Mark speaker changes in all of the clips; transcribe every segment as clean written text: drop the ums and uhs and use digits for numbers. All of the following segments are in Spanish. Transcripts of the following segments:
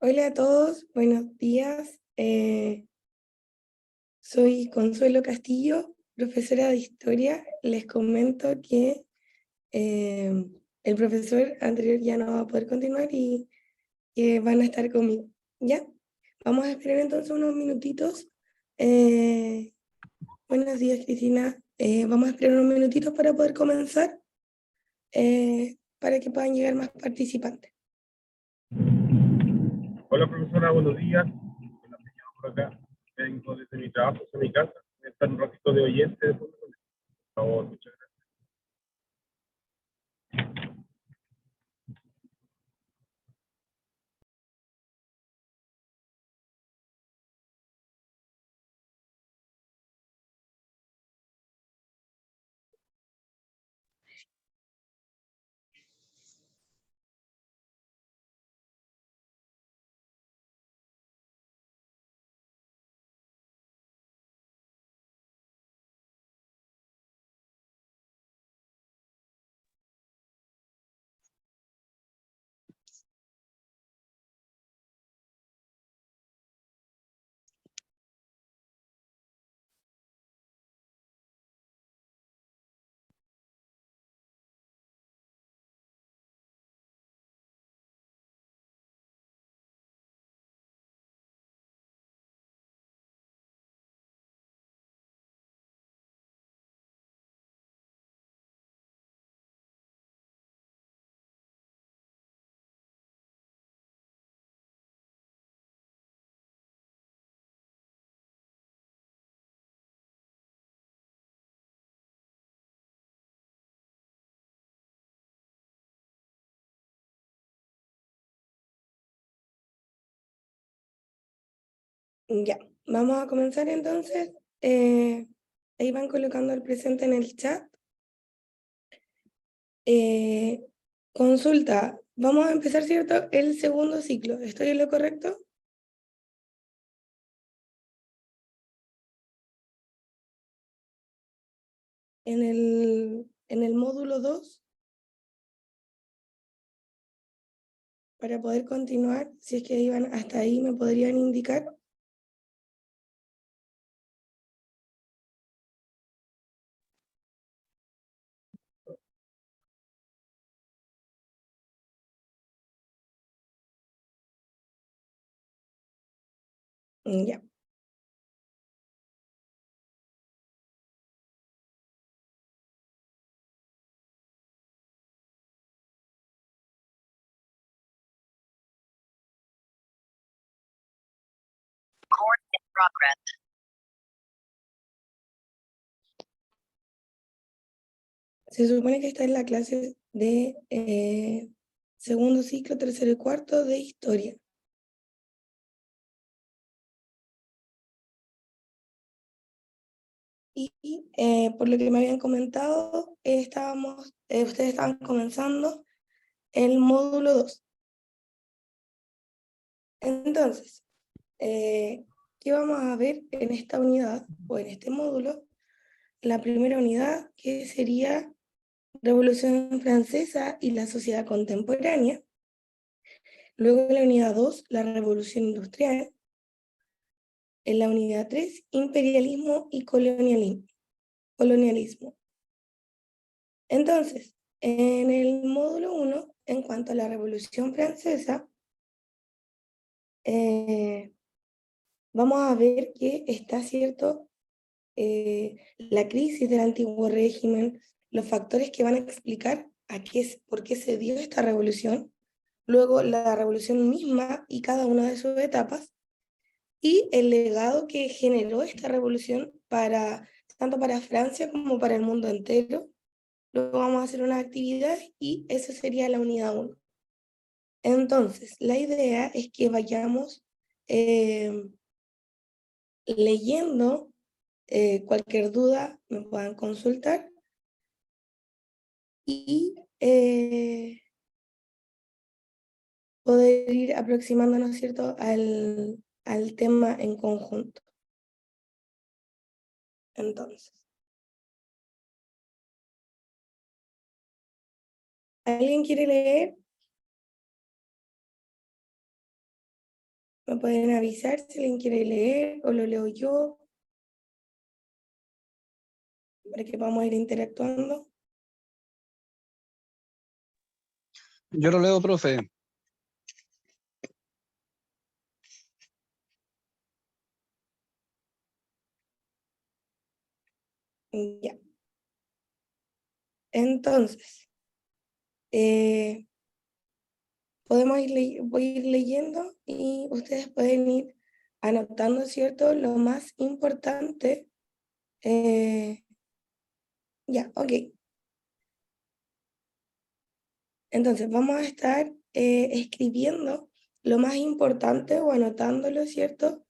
Speaker 1: Hola a todos, buenos días. Soy Consuelo Castillo, profesora de Historia. Les comento que eh, el profesor anterior ya no va a poder continuar y que van a estar conmigo. ¿Ya? Vamos a esperar entonces unos minutitos. Eh, Buenos días, Cristina. Vamos a esperar unos minutitos para poder comenzar, para que puedan llegar más participantes.
Speaker 2: Hola profesora, buenos días. Hola, me llamo por acá. Vengo desde mi trabajo, desde mi casa. Voy a estar un ratito de oyente. Por favor, muchas gracias.
Speaker 1: Ya, vamos a comenzar entonces. Eh, Ahí van colocando el presente en el chat. Eh, Consulta, vamos a empezar, ¿cierto? El segundo ciclo. ¿Estoy en lo correcto? En el módulo 2 para poder continuar, si es que iban hasta ahí, me podrían indicar. Ya. Se supone que está en la clase de segundo ciclo, tercero y cuarto de historia. Y por lo que me habían comentado, ustedes estaban comenzando el módulo 2. Entonces, ¿qué vamos a ver en esta unidad o en este módulo? La primera unidad, que sería Revolución Francesa y la sociedad contemporánea. Luego la unidad 2, la Revolución Industrial. En la unidad 3, imperialismo y colonialismo. Entonces, en el módulo 1, en cuanto a la Revolución Francesa, vamos a ver que está cierto la crisis del antiguo régimen, los factores que van a explicar por qué se dio esta revolución, luego la revolución misma y cada una de sus etapas, y el legado que generó esta revolución tanto para Francia como para el mundo entero. Luego vamos a hacer unas actividades y eso sería la unidad 1. Entonces, la idea es que vayamos eh, leyendo. Cualquier duda me puedan consultar y poder ir aproximándonos, ¿cierto?, al tema en conjunto. Entonces, ¿alguien quiere leer? Me pueden avisar si alguien quiere leer o lo leo yo, para que vamos a ir interactuando.
Speaker 3: Yo lo leo, profe.
Speaker 1: Ya. Entonces, voy a ir leyendo y ustedes pueden ir anotando, ¿cierto? Lo más importante. Ya, ok. Entonces, vamos a estar escribiendo lo más importante o anotándolo, ¿cierto?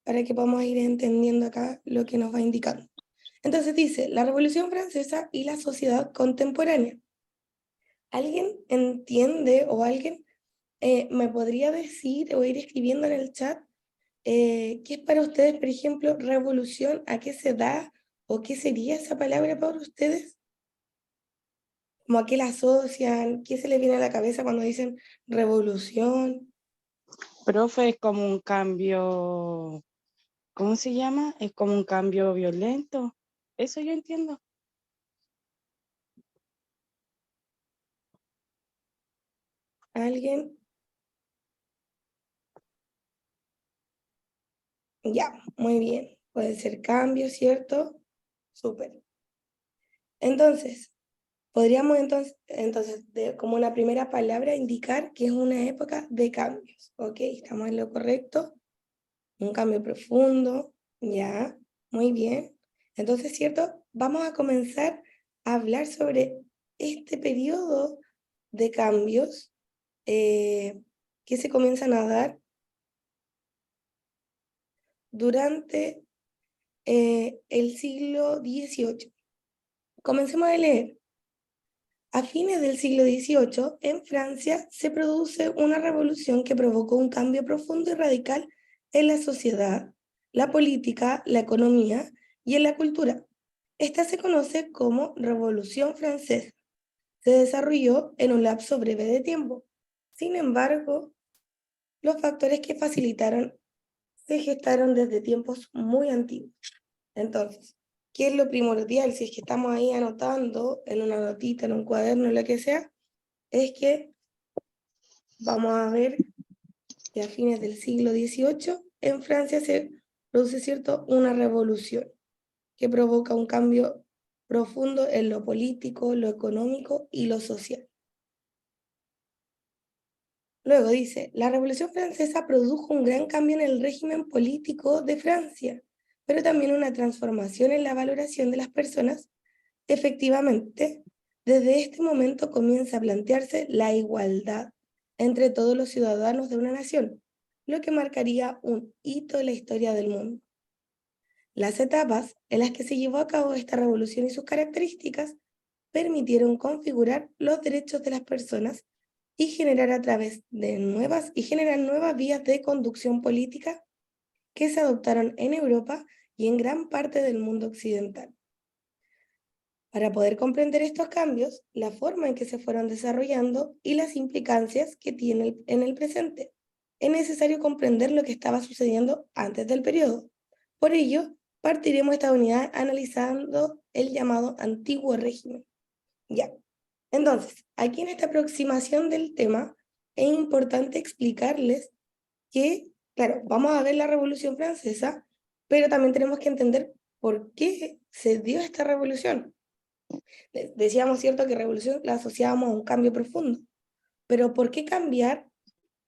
Speaker 1: Para que podamos ir entendiendo acá lo que nos va indicando. Entonces dice, la Revolución Francesa y la sociedad contemporánea. ¿Alguien entiende o alguien me podría decir o ir escribiendo en el chat qué es para ustedes, por ejemplo, revolución? ¿A qué se da o qué sería esa palabra para ustedes? ¿Cómo a qué la asocian? ¿Qué se les viene a la cabeza cuando dicen revolución?
Speaker 4: Profe, es como un cambio, ¿cómo se llama? Es como un cambio violento. Eso yo entiendo.
Speaker 1: ¿Alguien? Ya, muy bien. Puede ser cambio, ¿cierto? Súper. Entonces, podríamos como una primera palabra, indicar que es una época de cambios. ¿Ok? Estamos en lo correcto. Un cambio profundo. Ya, muy bien. Entonces, ¿cierto? Vamos a comenzar a hablar sobre este periodo de cambios que se comienzan a dar durante el siglo XVIII. Comencemos a leer. A fines del siglo XVIII, en Francia, se produce una revolución que provocó un cambio profundo y radical en la sociedad, la política, la economía y en la cultura. Esta se conoce como Revolución Francesa. Se desarrolló en un lapso breve de tiempo. Sin embargo, los factores que facilitaron se gestaron desde tiempos muy antiguos. Entonces, ¿qué es lo primordial? Si es que estamos ahí anotando en una notita, en un cuaderno, lo que sea, es que vamos a ver que a fines del siglo XVIII en Francia se produce, ¿cierto?, una revolución que provoca un cambio profundo en lo político, lo económico y lo social. Luego dice, la Revolución Francesa produjo un gran cambio en el régimen político de Francia, pero también una transformación en la valoración de las personas. Efectivamente, desde este momento comienza a plantearse la igualdad entre todos los ciudadanos de una nación, lo que marcaría un hito en la historia del mundo. Las etapas en las que se llevó a cabo esta revolución y sus características permitieron configurar los derechos de las personas y generar generar nuevas vías de conducción política que se adoptaron en Europa y en gran parte del mundo occidental. Para poder comprender estos cambios, la forma en que se fueron desarrollando y las implicancias que tiene en el presente, es necesario comprender lo que estaba sucediendo antes del periodo. Por ello, partiremos esta unidad analizando el llamado Antiguo Régimen. Ya. Entonces, aquí en esta aproximación del tema, es importante explicarles que, claro, vamos a ver la Revolución Francesa, pero también tenemos que entender por qué se dio esta revolución. Decíamos, ¿cierto?, que revolución la asociábamos a un cambio profundo, pero ¿por qué cambiar?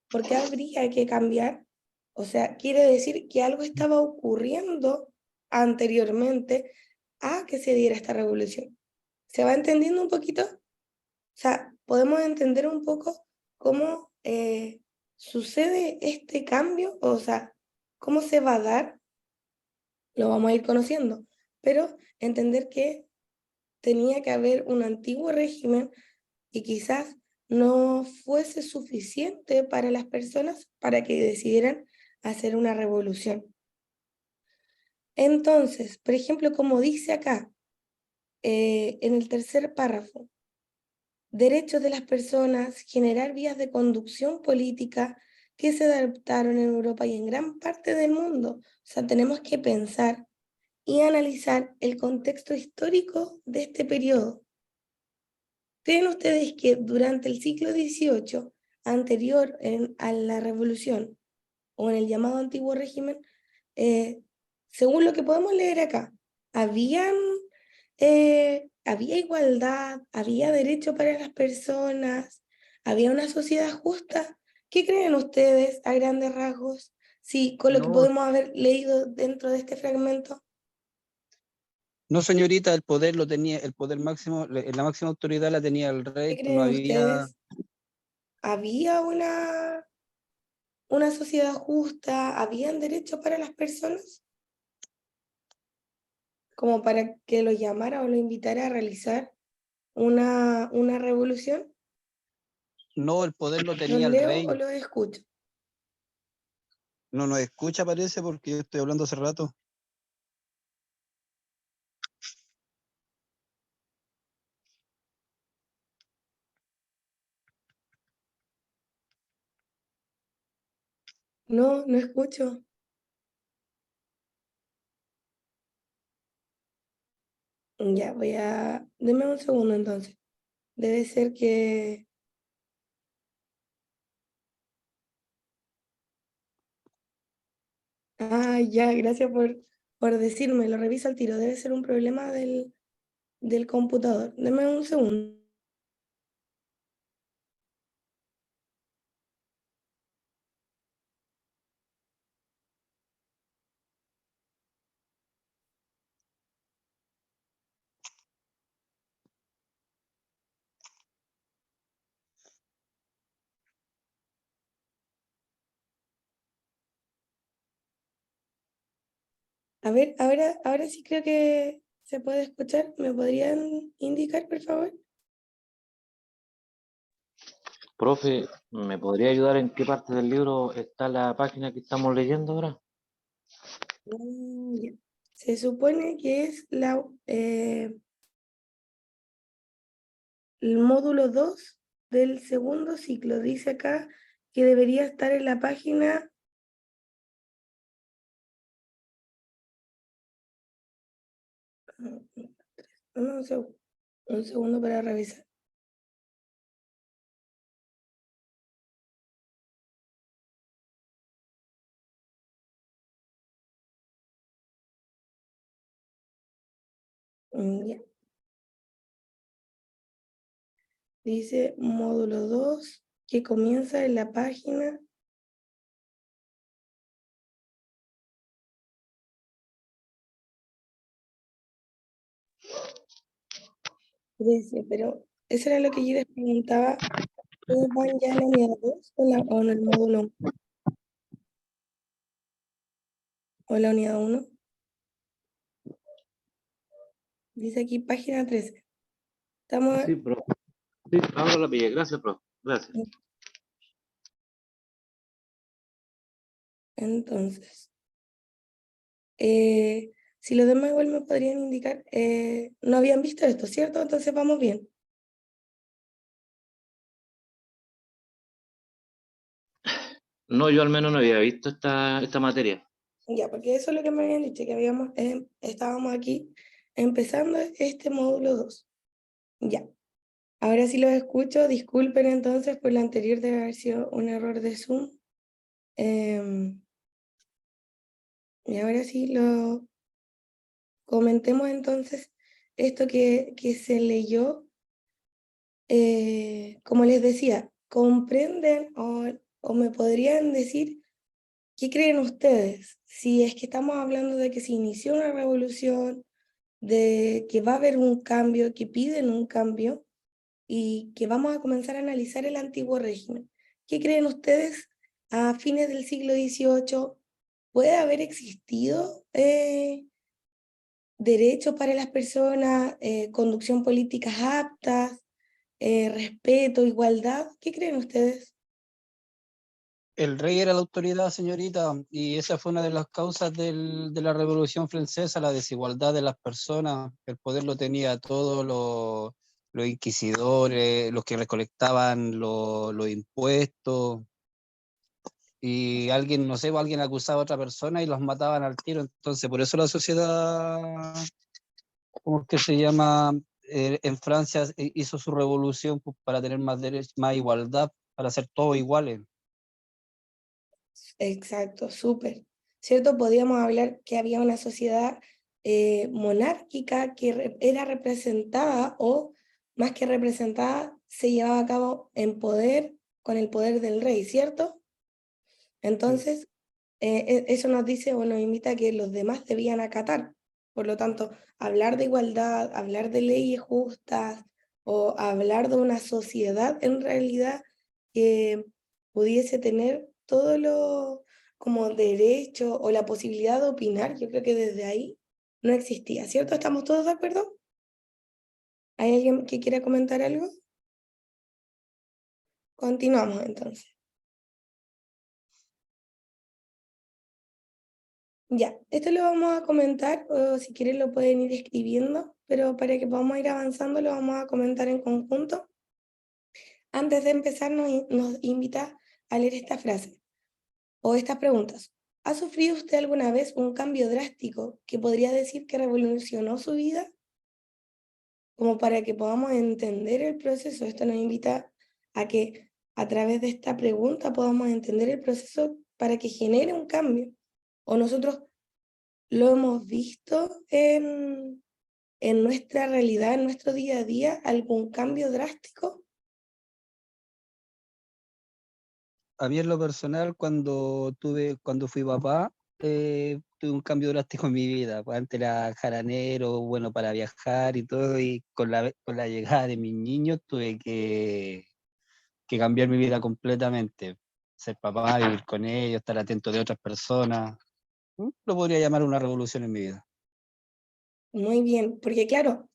Speaker 1: ¿Por qué habría que cambiar? O sea, quiere decir que algo estaba ocurriendo anteriormente a que se diera esta revolución. ¿Se va entendiendo un poquito? O sea, podemos entender un poco cómo sucede este cambio, o sea, cómo se va a dar, lo vamos a ir conociendo, pero entender que tenía que haber un antiguo régimen y quizás no fuese suficiente para las personas para que decidieran hacer una revolución. Entonces, por ejemplo, como dice acá, en el tercer párrafo, derechos de las personas, generar vías de conducción política que se adaptaron en Europa y en gran parte del mundo. O sea, tenemos que pensar y analizar el contexto histórico de este periodo. ¿Creen ustedes que durante el siglo XVIII, anterior a la Revolución, o en el llamado Antiguo Régimen, según lo que podemos leer acá, había igualdad, había derecho para las personas, había una sociedad justa? ¿Qué creen ustedes a grandes rasgos? Sí, con lo que
Speaker 3: No,
Speaker 1: podemos haber leído dentro de este fragmento.
Speaker 3: no, señorita, el poder lo tenía, el poder máximo, la máxima autoridad la tenía el
Speaker 1: ¿Qué
Speaker 3: rey, no
Speaker 1: creen
Speaker 3: había,
Speaker 1: ustedes? ¿Había una sociedad justa? ¿Habían derechos para las personas? Como para que lo llamara o lo invitara a realizar una revolución.
Speaker 3: no, el poder lo
Speaker 1: ¿Los
Speaker 3: tenía el
Speaker 1: leo o
Speaker 3: rey.
Speaker 1: los escucho?
Speaker 3: No nos escucha, parece, porque yo estoy hablando hace rato.
Speaker 1: No, no escucho. Ya, Deme un segundo entonces. Debe ser que... Ah, ya, gracias por decirme. Lo reviso al tiro. Debe ser un problema del computador. Deme un segundo. A ver, ahora sí creo que se puede escuchar. ¿Me podrían indicar, por favor?
Speaker 5: Profe, ¿me podría ayudar en qué parte del libro está la página que estamos leyendo ahora?
Speaker 1: Ya. Se supone que es el módulo 2 del segundo ciclo. Dice acá que debería estar en la página... Un segundo, un segundo para revisar. Ya. Dice módulo 2 que comienza en la página 13, pero eso era lo que yo les preguntaba. ¿Ustedes van ya en la unidad 2 o en el módulo 1? ¿O en la unidad 1? Dice aquí página 13. Estamos
Speaker 5: Sí, profe. Sí, ahora la pillé. Gracias, profe. Gracias.
Speaker 1: entonces. Si los demás igual me podrían indicar, no habían visto esto, ¿cierto? Entonces vamos bien.
Speaker 5: No, yo al menos no había visto esta materia.
Speaker 1: Ya, porque eso es lo que me habían dicho, que estábamos aquí empezando este módulo 2. Ya, ahora sí los escucho. Disculpen entonces por la anterior, debe haber sido un error de Zoom. Y ahora sí lo comentemos entonces esto que se leyó. Como les decía, ¿comprenden o me podrían decir qué creen ustedes? Si es que estamos hablando de que se inició una revolución, de que va a haber un cambio, que piden un cambio y que vamos a comenzar a analizar el antiguo régimen. ¿Qué creen ustedes a fines del siglo XVIII? ¿Puede haber existido derechos para las personas, conducción políticas aptas, respeto, igualdad? ¿Qué creen ustedes?
Speaker 3: El rey era la autoridad, señorita, y esa fue una de las causas de la Revolución Francesa, la desigualdad de las personas. El poder lo tenía todos los inquisidores, los que recolectaban los impuestos. y alguien, no sé, alguien acusaba a otra persona y los mataban al tiro. Entonces, por eso la sociedad, ¿cómo es que se llama? En Francia hizo su revolución, pues, para tener más derechos, más igualdad, para ser todos iguales.
Speaker 1: Exacto, súper. ¿Cierto? Podíamos hablar que había una sociedad monárquica que era representada, o más que representada, se llevaba a cabo en poder con el poder del rey, ¿cierto? Entonces, eso nos dice o nos invita a que los demás debían acatar. Por lo tanto, hablar de igualdad, hablar de leyes justas o hablar de una sociedad en realidad que pudiese tener todo lo como derecho o la posibilidad de opinar, yo creo que desde ahí no existía, ¿cierto? ¿Estamos todos de acuerdo? ¿Hay alguien que quiera comentar algo? Continuamos entonces. Ya, esto lo vamos a comentar, o si quieren lo pueden ir escribiendo, pero para que podamos ir avanzando lo vamos a comentar en conjunto. Antes de empezar nos invita a leer esta frase o estas preguntas. ¿Ha sufrido usted alguna vez un cambio drástico que podría decir que revolucionó su vida? Como para que podamos entender el proceso, esto nos invita a que a través de esta pregunta podamos entender el proceso para que genere un cambio. O nosotros lo hemos visto en nuestra realidad, en nuestro día a día, algún cambio drástico.
Speaker 3: A mí en lo personal, cuando fui papá, tuve un cambio drástico en mi vida. Pues antes era jaranero, bueno, para viajar y todo, y con la llegada de mis niños tuve que cambiar mi vida completamente. Ser papá, vivir con ellos, estar atento de otras personas. Lo podría llamar una revolución en mi vida.
Speaker 1: Muy bien, porque claro,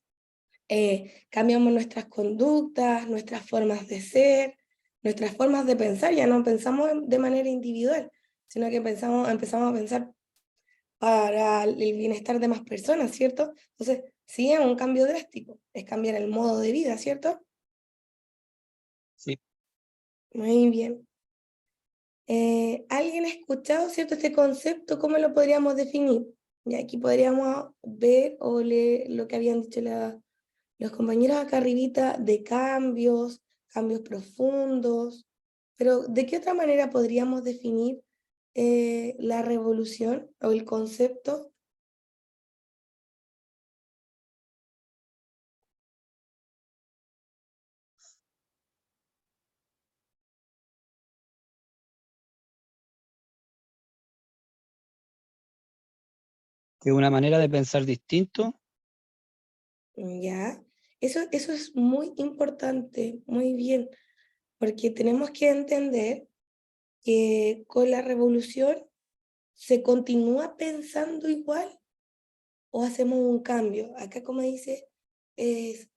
Speaker 1: cambiamos nuestras conductas, nuestras formas de ser, nuestras formas de pensar, ya no pensamos de manera individual, sino que empezamos a pensar para el bienestar de más personas, ¿cierto? Entonces, sí, es un cambio drástico, es cambiar el modo de vida, ¿cierto?
Speaker 3: Sí.
Speaker 1: Muy bien. ¿Alguien ha escuchado, cierto, este concepto? ¿Cómo lo podríamos definir? Y aquí podríamos ver o leer lo que habían dicho los compañeros acá arribita de cambios, cambios profundos, pero ¿de qué otra manera podríamos definir la revolución o el concepto?
Speaker 3: Que una manera de pensar distinto.
Speaker 1: ¿Ya? Eso es muy importante, muy bien, porque tenemos que entender que con la revolución se continúa pensando igual o hacemos un cambio. Acá como dices, es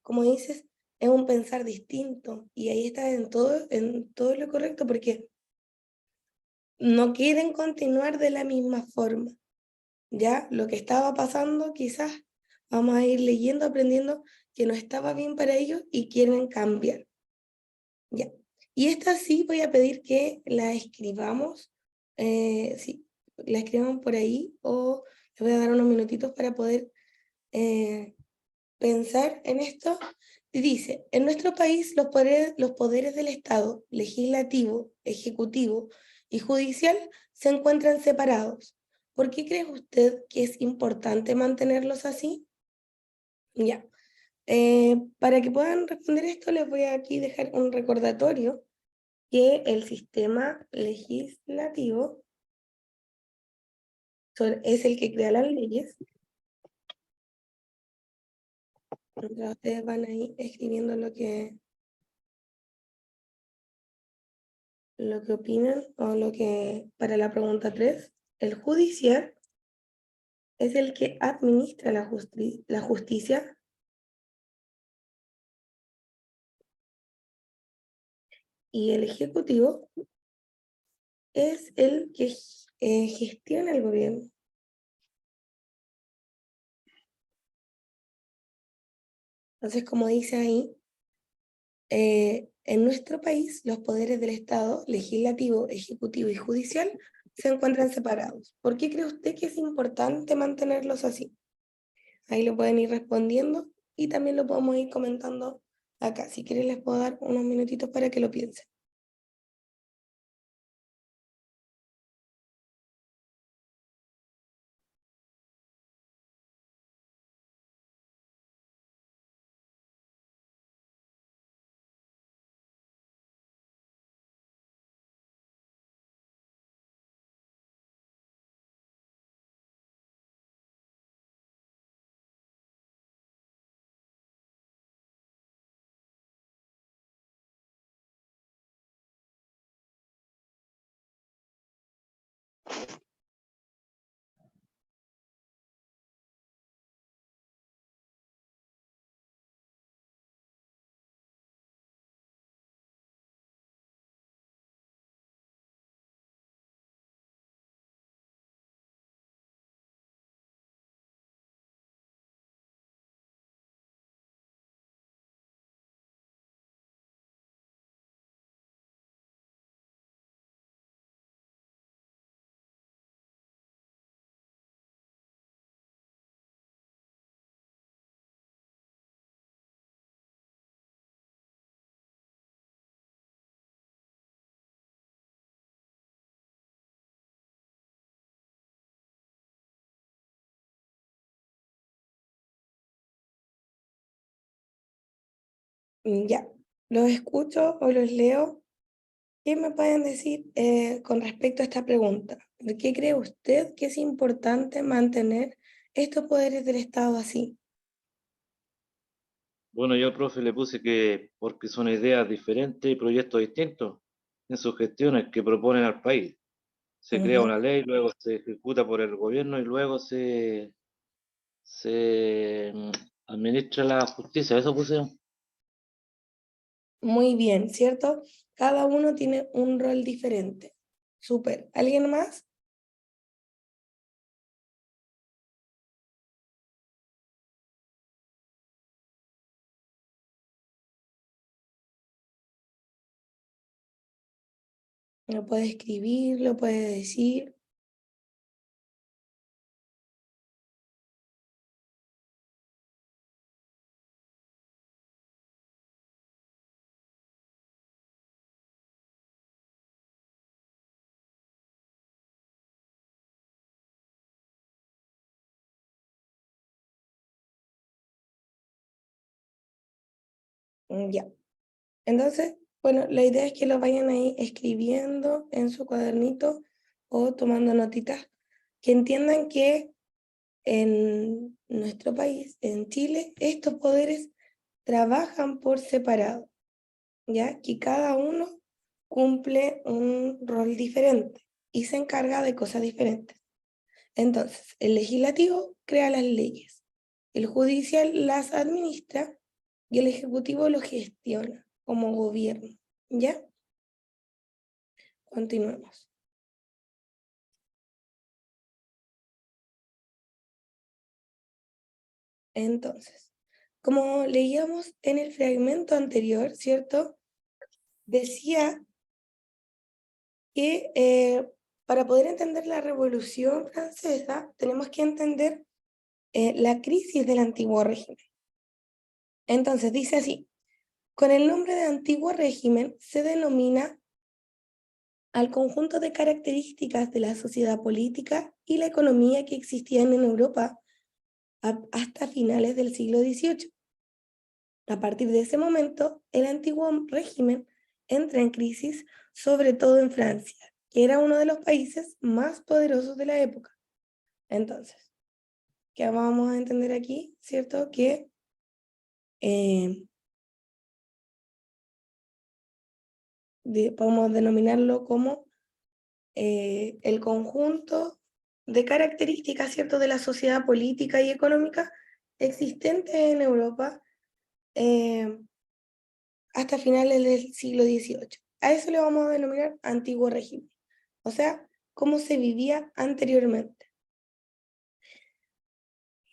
Speaker 1: un pensar distinto y ahí está en todo lo correcto porque no quieren continuar de la misma forma. Ya lo que estaba pasando quizás vamos a ir leyendo, aprendiendo que no estaba bien para ellos y quieren cambiar. Ya. Y esta sí voy a pedir que la escribamos, sí, la escribamos por ahí o les voy a dar unos minutitos para poder pensar en esto. Y dice, en nuestro país los poderes del Estado, legislativo, ejecutivo y judicial, se encuentran separados. ¿Por qué cree usted que es importante mantenerlos así? Ya. Para que puedan responder esto, les voy a aquí dejar un recordatorio que el sistema legislativo es el que crea las leyes. Mientras ustedes van ahí escribiendo lo que opinan o lo que, para la pregunta 3, el judicial es el que administra la justicia y el ejecutivo es el que gestiona el gobierno. Entonces, como dice ahí, En nuestro país, los poderes del Estado, legislativo, ejecutivo y judicial, se encuentran separados. ¿Por qué cree usted que es importante mantenerlos así? Ahí lo pueden ir respondiendo y también lo podemos ir comentando acá. Si quieren les puedo dar unos minutitos para que lo piensen. Ya, los escucho o los leo. ¿Qué me pueden decir con respecto a esta pregunta? ¿Por qué cree usted que es importante mantener estos poderes del Estado así?
Speaker 5: Bueno, yo, profe, le puse que porque son ideas diferentes y proyectos distintos en sus gestiones que proponen al país. Se crea
Speaker 1: Ujú.
Speaker 5: una ley, luego se ejecuta por el gobierno y luego se administra la justicia. Eso puse yo.
Speaker 1: Muy bien, ¿cierto? Cada uno tiene un rol diferente. Súper. ¿Alguien más? Lo puede escribir, lo puede decir. Ya. Entonces, bueno, la idea es que lo vayan ahí escribiendo en su cuadernito o tomando notitas, que entiendan que en nuestro país, en Chile, estos poderes trabajan por separado, ¿ya? Que cada uno cumple un rol diferente y se encarga de cosas diferentes. Entonces, el legislativo crea las leyes, el judicial las administra y el ejecutivo lo gestiona como gobierno, ¿ya? Continuemos. Entonces, como leíamos en el fragmento anterior, ¿cierto? Decía que para poder entender la Revolución Francesa tenemos que entender la crisis del antiguo régimen. Entonces dice así, con el nombre de antiguo régimen se denomina al conjunto de características de la sociedad política y la economía que existían en Europa hasta finales del siglo XVIII. A partir de ese momento, el antiguo régimen entra en crisis, sobre todo en Francia, que era uno de los países más poderosos de la época. Entonces, ¿qué vamos a entender aquí? ¿Cierto? Que podemos denominarlo como el conjunto de características, ¿cierto?, de la sociedad política y económica existente en Europa hasta finales del siglo XVIII. A eso le vamos a denominar antiguo régimen, o sea, cómo se vivía anteriormente.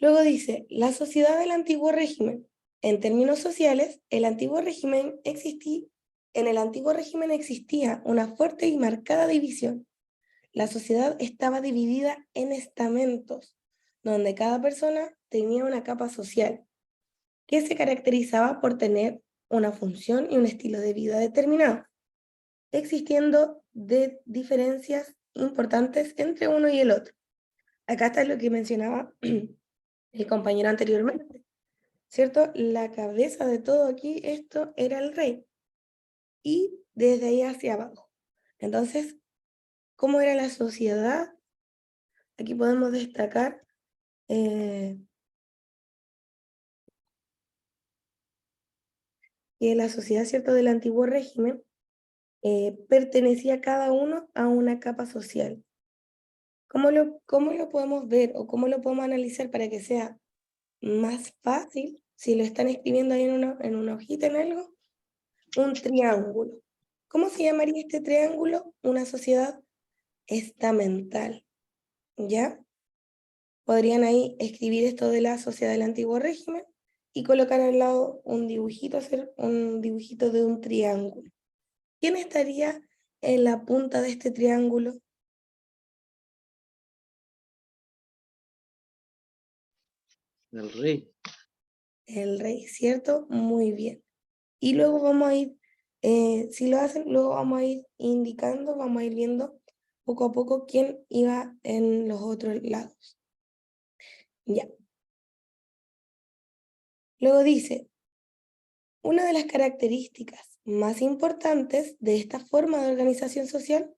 Speaker 1: Luego dice, la sociedad del antiguo régimen. En términos sociales, el antiguo régimen en el antiguo régimen existía una fuerte y marcada división. La sociedad estaba dividida en estamentos, donde cada persona tenía una capa social, que se caracterizaba por tener una función y un estilo de vida determinado, existiendo diferencias importantes entre uno y el otro. Acá está lo que mencionaba el compañero anteriormente, ¿cierto? La cabeza de todo aquí, esto era el rey, y desde ahí hacia abajo. Entonces, ¿cómo era la sociedad? Aquí podemos destacar que la sociedad, ¿cierto?, del antiguo régimen pertenecía cada uno a una capa social. ¿Cómo lo podemos ver o cómo lo podemos analizar para que sea más fácil? Si lo están escribiendo ahí en una hojita, en algo, un triángulo. ¿Cómo se llamaría este triángulo? Una sociedad estamental, ¿ya? Podrían ahí escribir esto de la sociedad del antiguo régimen y colocar al lado un dibujito, hacer un dibujito de un triángulo. ¿Quién estaría en la punta de este triángulo?
Speaker 5: El rey.
Speaker 1: El rey, ¿cierto? Muy bien. Y luego vamos a ir, si lo hacen, luego vamos a ir indicando, vamos a ir viendo poco a poco quién iba en los otros lados. Ya. Luego dice, una de las características más importantes de esta forma de organización social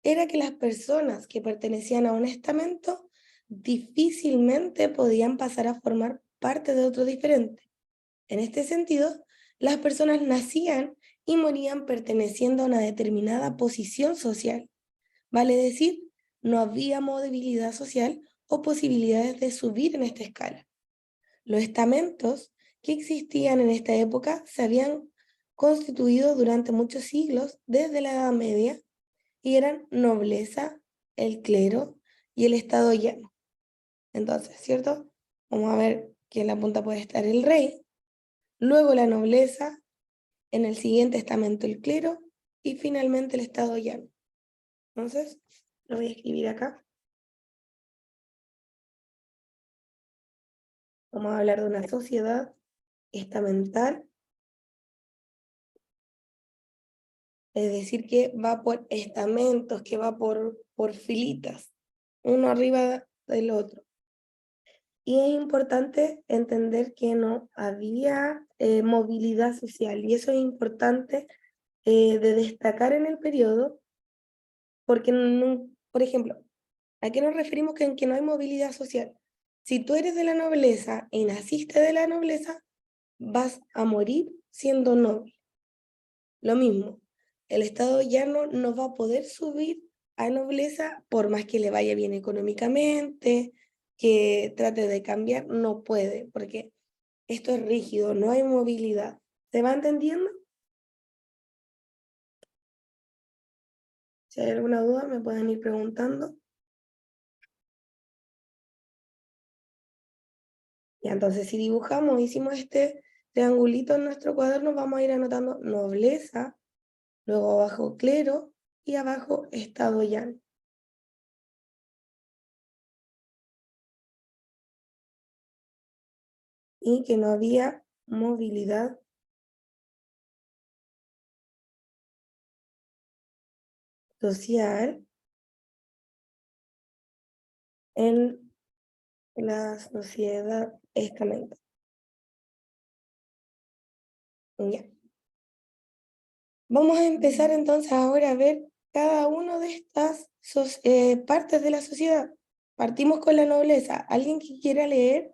Speaker 1: era que las personas que pertenecían a un estamento difícilmente podían pasar a formar parte de otro diferente. En este sentido, las personas nacían y morían perteneciendo a una determinada posición social. Vale decir, no había movilidad social o posibilidades de subir en esta escala. Los estamentos que existían en esta época se habían constituido durante muchos siglos desde la Edad Media y eran nobleza, el clero y el estado llano. Entonces, ¿cierto? Vamos a ver que en la punta puede estar el rey, luego la nobleza, en el siguiente estamento el clero y finalmente el estado llano. Entonces, lo voy a escribir acá. Vamos a hablar de una sociedad estamental, es decir, que va por estamentos, que va por filitas, uno arriba del otro. Y es importante entender que no había movilidad social, y eso es importante de destacar en el periodo, porque, no, por ejemplo, ¿a qué nos referimos en que no hay movilidad social? Si tú eres de la nobleza y naciste de la nobleza, vas a morir siendo noble. Lo mismo, el Estado llano no va a poder subir a nobleza por más que le vaya bien económicamente, que trate de cambiar, no puede, porque esto es rígido, no hay movilidad. ¿Se va entendiendo? Si hay alguna duda, me pueden ir preguntando. Y entonces, si dibujamos, hicimos este triangulito en nuestro cuaderno, vamos a ir anotando nobleza, luego abajo clero y abajo estado llano. Y que no había movilidad social en la sociedad estamental. Ya. Vamos a empezar entonces ahora a ver cada una de estas partes de la sociedad. Partimos con la nobleza. ¿Alguien que quiera leer?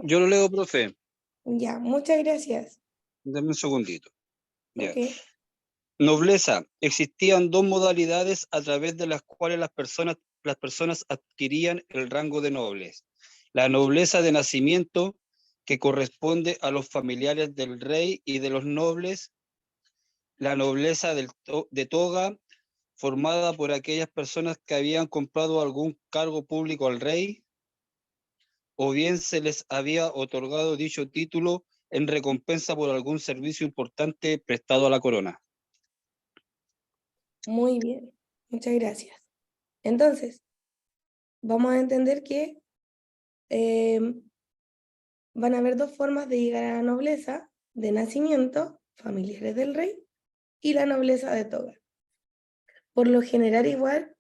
Speaker 3: Yo lo leo, profe.
Speaker 1: Ya, muchas gracias.
Speaker 3: Dame un segundito. Ya.
Speaker 1: Ok.
Speaker 3: Nobleza. Existían dos modalidades a través de las cuales las personas adquirían el rango de nobles. La nobleza de nacimiento, que corresponde a los familiares del rey y de los nobles. La nobleza de toga, formada por aquellas personas que habían comprado algún cargo público al rey, o bien se les había otorgado dicho título en recompensa por algún servicio importante prestado a la corona.
Speaker 1: Muy bien, muchas gracias. Entonces, vamos a entender que van a haber dos formas de llegar a la nobleza: de nacimiento, familiares del rey, y la nobleza de toga. Por lo general, igual,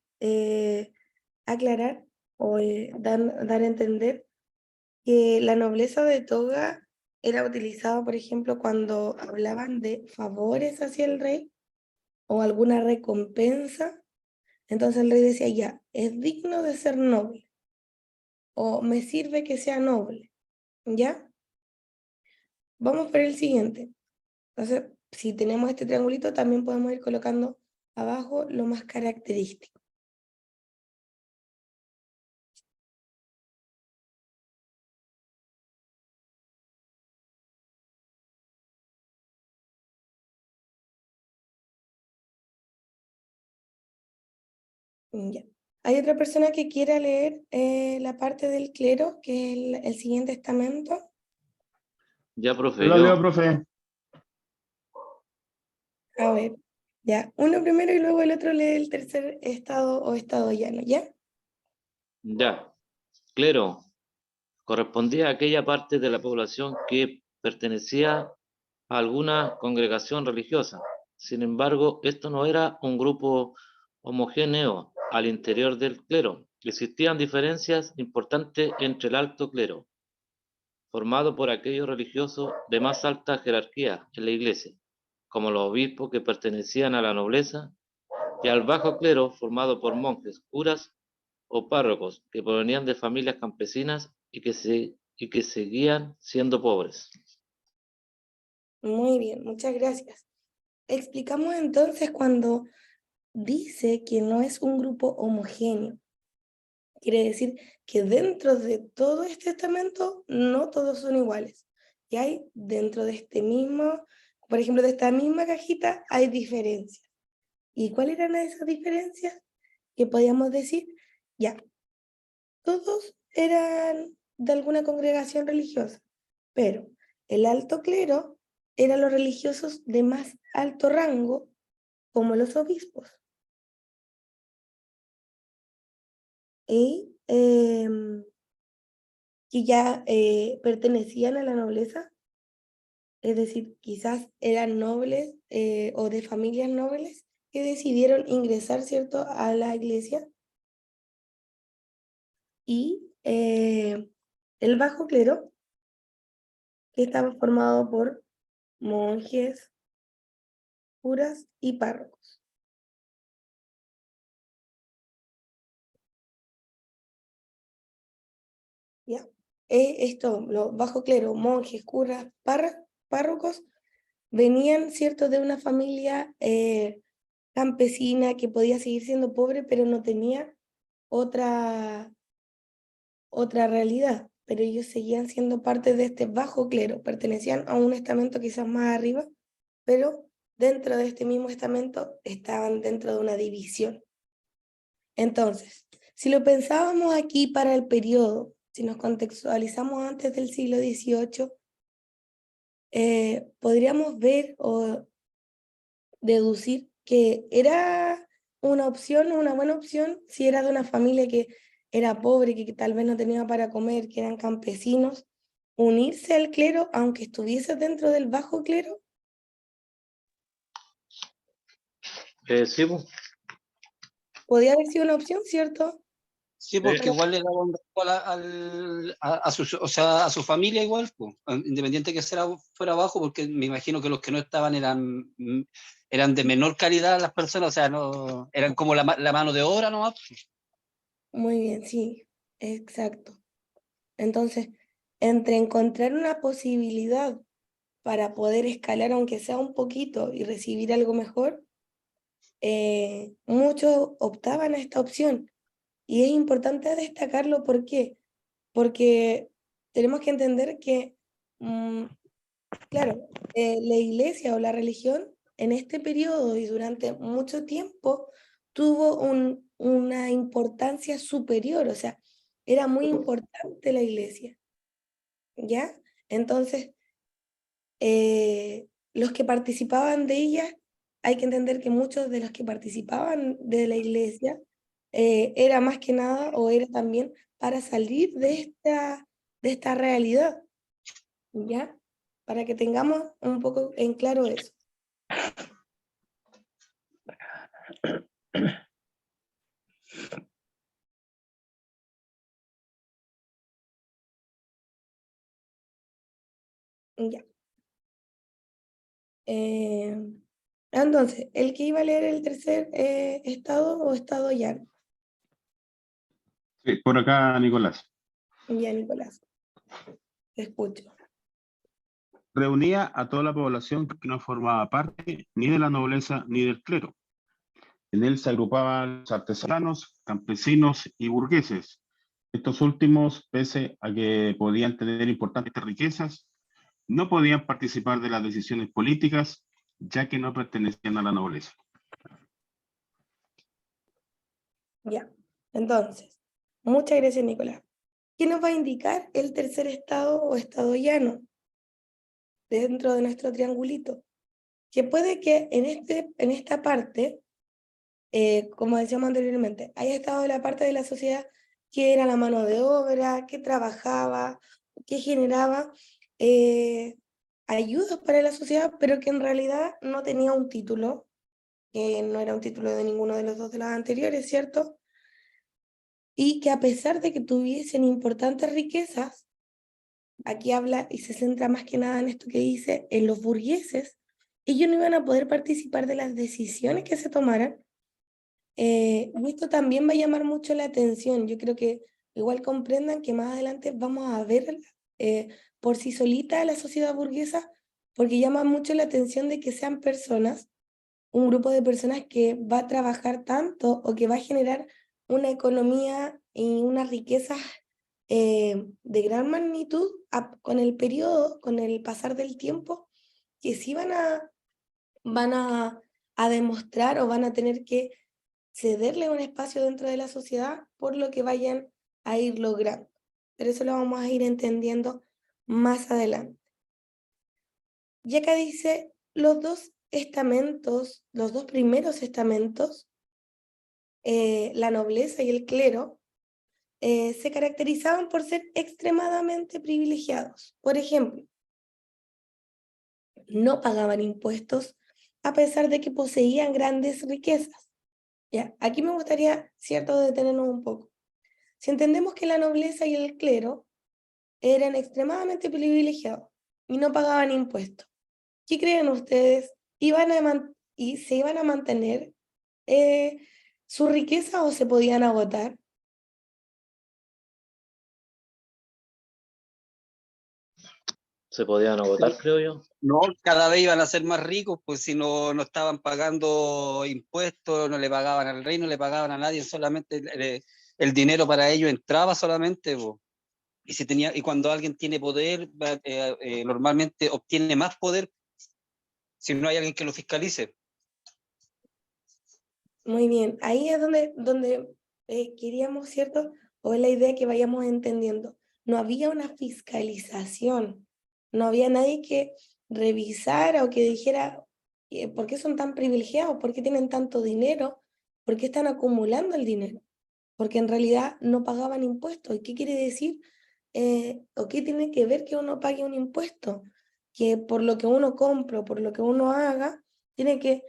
Speaker 1: aclarar o dar a entender que la nobleza de toga era utilizada, por ejemplo, cuando hablaban de favores hacia el rey o alguna recompensa. Entonces el rey decía, ya, es digno de ser noble, o me sirve que sea noble, ¿ya? Vamos por el siguiente. Entonces, si tenemos este triangulito, también podemos ir colocando abajo lo más característico. Ya. ¿Hay otra persona que quiera leer la parte del clero, que es el siguiente estamento?
Speaker 5: Ya, profe,
Speaker 2: Yo la
Speaker 5: yo.
Speaker 2: leo, profe.
Speaker 1: A ver, ya. Uno primero y luego el otro lee el tercer estado o estado llano, ¿ya?
Speaker 5: Ya. Clero correspondía a aquella parte de la población que pertenecía a alguna congregación religiosa. Sin embargo, esto no era un grupo homogéneo al interior del clero. Existían diferencias importantes entre el alto clero, formado por aquellos religiosos de más alta jerarquía en la iglesia, como los obispos que pertenecían a la nobleza, y al bajo clero, formado por monjes, curas o párrocos que provenían de familias campesinas y que seguían siendo pobres.
Speaker 1: Muy bien, muchas gracias. Explicamos entonces cuando dice que no es un grupo homogéneo. Quiere decir que dentro de todo este estamento no todos son iguales. Y hay dentro de este mismo, por ejemplo, de esta misma cajita, hay diferencias. ¿Y cuáles eran esas diferencias? Que podíamos decir, ya, todos eran de alguna congregación religiosa, pero el alto clero eran los religiosos de más alto rango, como los obispos. Y que ya pertenecían a la nobleza, es decir, quizás eran nobles o de familias nobles que decidieron ingresar, ¿cierto?, a la iglesia. Y el bajo clero, que estaba formado por monjes, curas y párrocos. ¿Ya? Esto, los bajo clero, monjes, curas, párrocos, venían, ¿cierto?, de una familia campesina que podía seguir siendo pobre, pero no tenía otra realidad. Pero ellos seguían siendo parte de este bajo clero, pertenecían a un estamento quizás más arriba, pero dentro de este mismo estamento estaban dentro de una división. Entonces, si lo pensábamos aquí para el periodo, si nos contextualizamos antes del siglo XVIII, podríamos ver o deducir que era una opción, una buena opción, si era de una familia que era pobre, que tal vez no tenía para comer, que eran campesinos, unirse al clero, aunque estuviese dentro del bajo clero.
Speaker 5: Sí, pues.
Speaker 1: Podía haber sido una opción, ¿cierto?
Speaker 3: Sí, porque
Speaker 1: Pero
Speaker 3: igual le daban o sea, a su familia igual, pues, independiente que fuera abajo, porque me imagino que los que no estaban eran de menor calidad las personas, o sea, no eran como la mano de obra nomás.
Speaker 1: muy bien, sí, exacto. Entonces, entre encontrar una posibilidad para poder escalar, aunque sea un poquito, y recibir algo mejor, muchos optaban a esta opción. Y es importante destacarlo, ¿por qué? Porque tenemos que entender que, claro, la iglesia o la religión en este periodo y durante mucho tiempo tuvo una importancia superior, o sea, era muy importante la iglesia, ¿ya? Entonces, los que participaban de ella, hay que entender que muchos de los que participaban de la iglesia era más que nada, o era también para salir de esta realidad, ¿ya? Para que tengamos un poco en claro eso. Ya. Entonces, el que iba a leer el tercer estado o estado llano.
Speaker 6: Sí, por acá, Nicolás.
Speaker 1: Ya, Nicolás. Te escucho.
Speaker 6: Reunía a toda la población que no formaba parte ni de la nobleza ni del clero. En él se agrupaban los artesanos, campesinos y burgueses. Estos últimos, pese a que podían tener importantes riquezas, no podían participar de las decisiones políticas, ya que no pertenecían a la nobleza.
Speaker 1: Ya. Entonces, muchas gracias, Nicolás. ¿Qué nos va a indicar el tercer estado o estado llano dentro de nuestro triangulito? Que puede que en esta parte, como decíamos anteriormente, haya estado la parte de la sociedad que era la mano de obra, que trabajaba, que generaba ayudas para la sociedad, pero que en realidad no tenía un título, que no era un título de ninguno de los dos de las anteriores, ¿cierto? Y que a pesar de que tuviesen importantes riquezas, aquí habla y se centra más que nada en esto que dice, en los burgueses, ellos no iban a poder participar de las decisiones que se tomaran. Y esto también va a llamar mucho la atención. Yo creo que igual comprendan que más adelante vamos a ver por sí solita a la sociedad burguesa, porque llama mucho la atención de que sean personas, un grupo de personas que va a trabajar tanto o que va a generar una economía y unas riquezas de gran magnitud con el periodo, con el pasar del tiempo, que sí van a demostrar o van a tener que cederle un espacio dentro de la sociedad por lo que vayan a ir logrando. Pero eso lo vamos a ir entendiendo más adelante. Y acá dice los dos estamentos, los dos primeros estamentos, la nobleza y el clero, se caracterizaban por ser extremadamente privilegiados. Por ejemplo, no pagaban impuestos a pesar de que poseían grandes riquezas. Ya, aquí me gustaría, cierto, detenernos un poco. Si entendemos que la nobleza y el clero eran extremadamente privilegiados y no pagaban impuestos, ¿qué creen ustedes? ¿Y se iban a mantener su riqueza o se podían agotar?
Speaker 5: Se podían agotar, creo yo.
Speaker 3: No, cada vez iban a ser más ricos, pues si no estaban pagando impuestos, no le pagaban al rey, no le pagaban a nadie, solamente el dinero para ellos entraba solamente, pues. Y cuando alguien tiene poder, normalmente obtiene más poder si no hay alguien que lo fiscalice.
Speaker 1: Muy bien, ahí es donde queríamos, ¿cierto? O es la idea que vayamos entendiendo. No había una fiscalización, no había nadie que revisara o que dijera por qué son tan privilegiados, por qué tienen tanto dinero, por qué están acumulando el dinero, porque en realidad no pagaban impuestos. ¿Y qué quiere decir? ¿O qué tiene que ver que uno pague un impuesto? Que por lo que uno compra, por lo que uno haga, tiene que,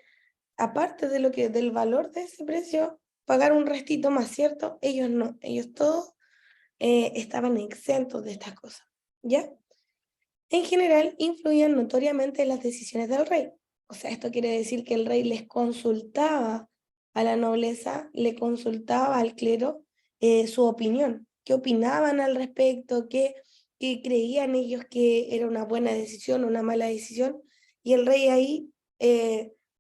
Speaker 1: aparte de del valor de ese precio, pagar un restito más, ¿cierto? Ellos no, ellos todos estaban exentos de estas cosas, ¿ya? En general, influían notoriamente en las decisiones del rey. O sea, esto quiere decir que el rey les consultaba a la nobleza, le consultaba al clero su opinión, qué opinaban al respecto, qué creían ellos que era una buena decisión o una mala decisión, y el rey ahí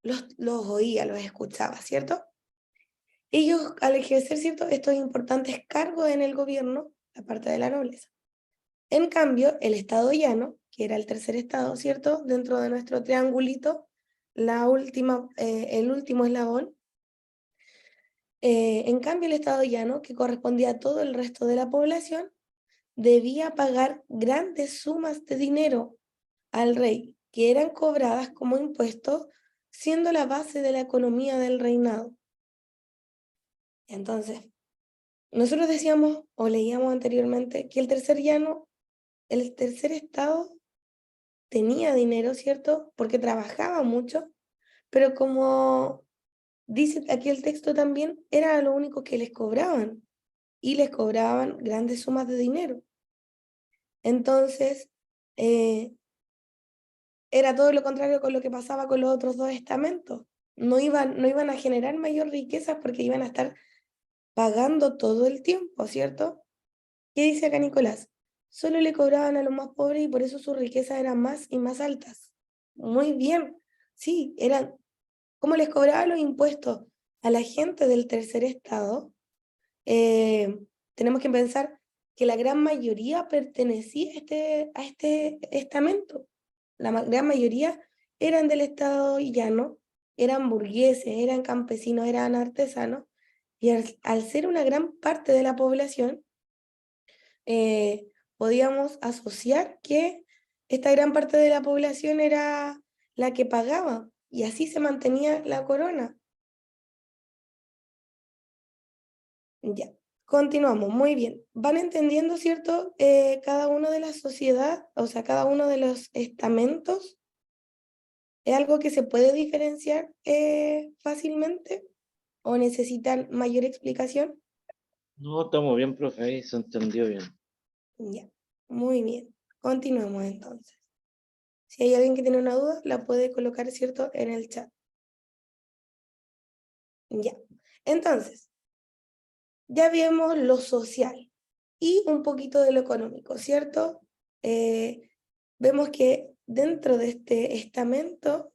Speaker 1: los oía, los escuchaba, ¿cierto? Ellos, al ejercer ¿cierto? Estos importantes cargos en el gobierno, la parte de la nobleza. En cambio, el estado llano, que era el tercer estado, ¿cierto? Dentro de nuestro triangulito, el último eslabón, En cambio, el estado llano, que correspondía a todo el resto de la población, debía pagar grandes sumas de dinero al rey, que eran cobradas como impuestos, siendo la base de la economía del reinado. Entonces, nosotros decíamos o leíamos anteriormente que el tercer estado tenía dinero, ¿cierto? Porque trabajaba mucho, pero como dice aquí el texto también, era lo único que les cobraban, y les cobraban grandes sumas de dinero. Entonces, era todo lo contrario con lo que pasaba con los otros dos estamentos. No iban a generar mayor riqueza porque iban a estar pagando todo el tiempo, ¿cierto? ¿Qué dice acá Nicolás? Solo le cobraban a los más pobres y por eso sus riquezas eran más y más altas. Muy bien, sí, eran como les cobraban los impuestos a la gente del tercer estado. Tenemos que pensar que la gran mayoría pertenecía a este estamento. La gran mayoría eran del estado llano, eran burgueses, eran campesinos, eran artesanos, y al ser una gran parte de la población, podíamos asociar que esta gran parte de la población era la que pagaba, y así se mantenía la corona. Ya, continuamos, muy bien. ¿Van entendiendo, cierto? Cada uno de la sociedad, o sea, cada uno de los estamentos, ¿es algo que se puede diferenciar fácilmente o necesitan mayor explicación?
Speaker 5: No, estamos bien, profe, ahí se entendió bien.
Speaker 1: Ya, muy bien. Continuemos entonces. Si hay alguien que tiene una duda, la puede colocar, ¿cierto?, en el chat. Ya, entonces, ya vimos lo social y un poquito de lo económico, ¿cierto? Vemos que dentro de este estamento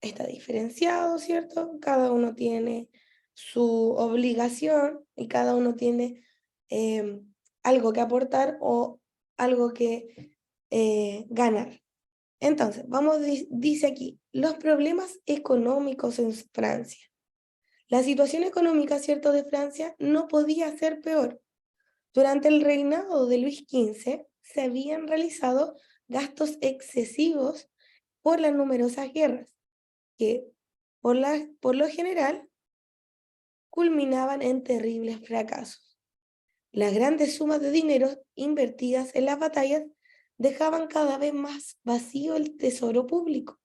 Speaker 1: está diferenciado, ¿cierto? Cada uno tiene su obligación y cada uno tiene algo que aportar o algo que ganar. Entonces, dice aquí, los problemas económicos en Francia. La situación económica, ¿cierto?, de Francia no podía ser peor. Durante el reinado de Luis XV se habían realizado gastos excesivos por las numerosas guerras, que por lo general culminaban en terribles fracasos. Las grandes sumas de dinero invertidas en las batallas dejaban cada vez más vacío el tesoro público.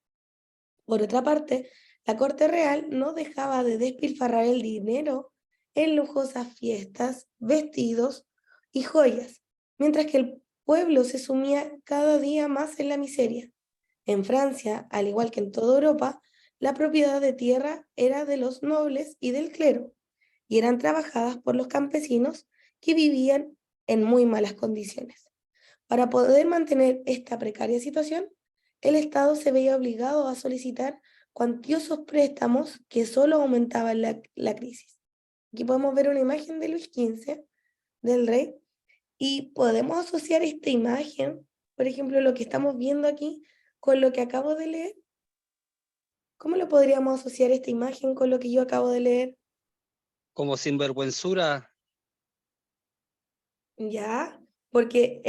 Speaker 1: Por otra parte, la corte real no dejaba de despilfarrar el dinero en lujosas fiestas, vestidos y joyas, mientras que el pueblo se sumía cada día más en la miseria. En Francia, al igual que en toda Europa, la propiedad de tierra era de los nobles y del clero, y eran trabajadas por los campesinos que vivían en muy malas condiciones. Para poder mantener esta precaria situación, el Estado se veía obligado a solicitar cuantiosos préstamos que solo aumentaban la crisis. Aquí podemos ver una imagen de Luis XV, del rey, y podemos asociar esta imagen, por ejemplo, lo que estamos viendo aquí, con lo que acabo de leer. ¿Cómo lo podríamos asociar esta imagen con lo que yo acabo de leer?
Speaker 3: Como sinvergüenzura.
Speaker 1: Ya, porque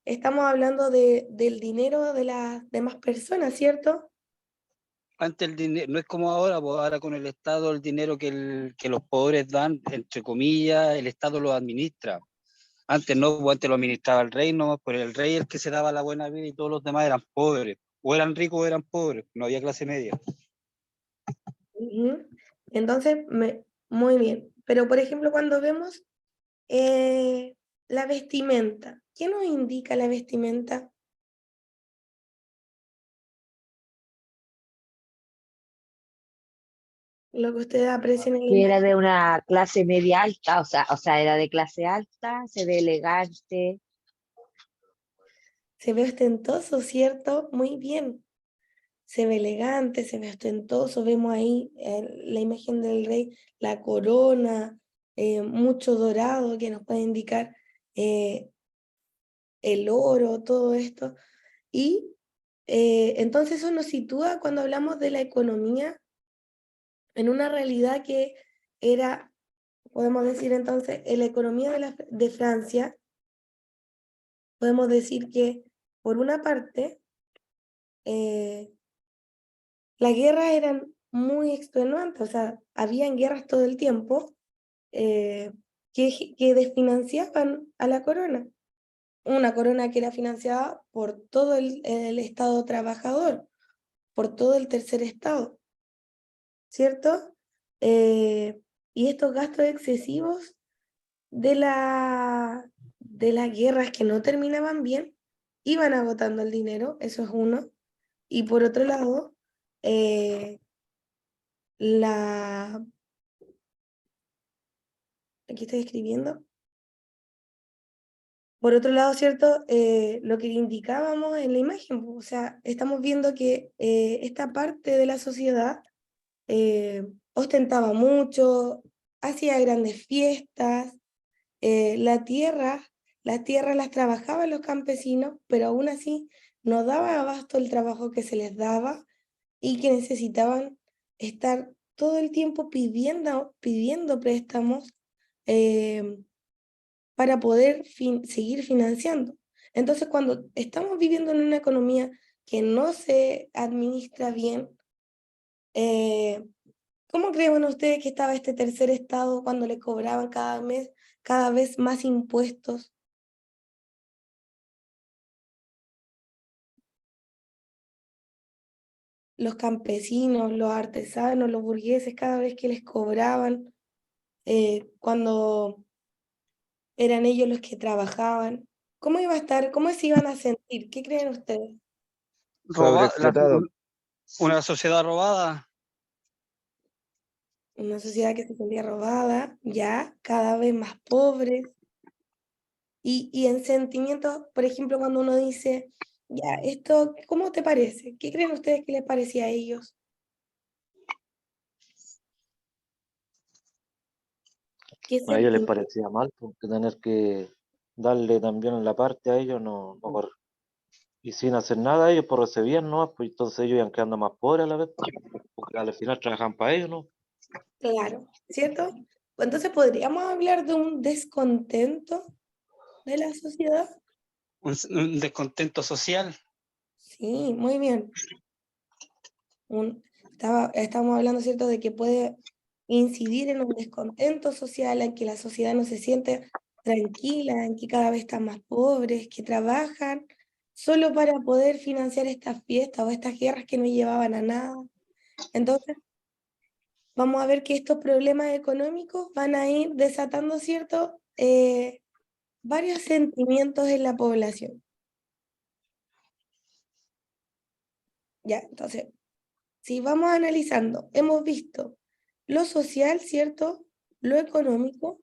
Speaker 1: estamos hablando del dinero de las demás personas, ¿cierto?
Speaker 3: Antes el dinero, no es como ahora, pues ahora con el Estado, el dinero que los pobres dan, entre comillas, el Estado lo administra. Antes no, pues antes lo administraba el rey, no, pero el rey es el que se daba la buena vida y todos los demás eran pobres. O eran ricos o eran pobres, no había clase media.
Speaker 1: Ujú. Entonces, muy bien. Pero, por ejemplo, cuando vemos la vestimenta, ¿qué nos indica la vestimenta? Lo que ustedes aprecian en la
Speaker 7: Que era
Speaker 1: imagen.
Speaker 7: de una clase media alta, o sea, era de clase alta, se ve elegante.
Speaker 1: Se ve ostentoso, ¿cierto? Muy bien. Se ve elegante, se ve ostentoso. Vemos ahí la imagen del rey, la corona, mucho dorado que nos puede indicar eh, el oro, todo esto. Y entonces eso nos sitúa cuando hablamos de la economía en una realidad que era podemos decir entonces, en la economía de Francia, podemos decir que, por una parte, las guerras eran muy extenuantes, o sea, habían guerras todo el tiempo que desfinanciaban a la corona. Una corona que era financiada por todo el Estado trabajador, por todo el tercer Estado, ¿cierto? Y estos gastos excesivos de las guerras que no terminaban bien, iban agotando el dinero, eso es uno. Y por otro lado, aquí estoy escribiendo. Por otro lado, ¿cierto? Lo que indicábamos en la imagen, o sea, estamos viendo que esta parte de la sociedad ostentaba mucho, hacía grandes fiestas, las tierras las trabajaban los campesinos, pero aún así no daba abasto el trabajo que se les daba y que necesitaban estar todo el tiempo pidiendo préstamos para poder seguir financiando. Entonces, cuando estamos viviendo en una economía que no se administra bien, ¿cómo creen ustedes que estaba este tercer estado cuando le cobraban cada vez más impuestos? Los campesinos, los artesanos, los burgueses, cada vez que les cobraban, cuando eran ellos los que trabajaban, ¿cómo iba a estar? ¿Cómo se iban a sentir? ¿Qué creen ustedes?
Speaker 5: Sobreexplotado.
Speaker 3: Una sociedad robada.
Speaker 1: Una sociedad que se sentía robada, ya cada vez más pobres, y en sentimientos, por ejemplo, cuando uno dice, ya, esto, ¿cómo te parece? ¿Qué creen ustedes que les parecía a ellos? ¿Qué
Speaker 5: A ellos les
Speaker 1: sentimientos?
Speaker 5: parecía mal, porque tener que darle también la parte a ellos y sin hacer nada ellos pues recibían, ¿no? Pues entonces ellos iban quedando más pobres a la vez, porque al final trabajan para ellos, ¿no?
Speaker 1: Claro, ¿cierto? Entonces, ¿podríamos hablar de un descontento de la sociedad?
Speaker 3: Un descontento social.
Speaker 1: Sí, muy bien. Estamos hablando, ¿cierto?, de que puede incidir en un descontento social, en que la sociedad no se siente tranquila, en que cada vez están más pobres, que trabajan solo para poder financiar estas fiestas o estas guerras que no llevaban a nada. Entonces, vamos a ver que estos problemas económicos van a ir desatando, ¿cierto?, varios sentimientos en la población. Ya, entonces, si vamos analizando, hemos visto lo social, ¿cierto? Lo económico.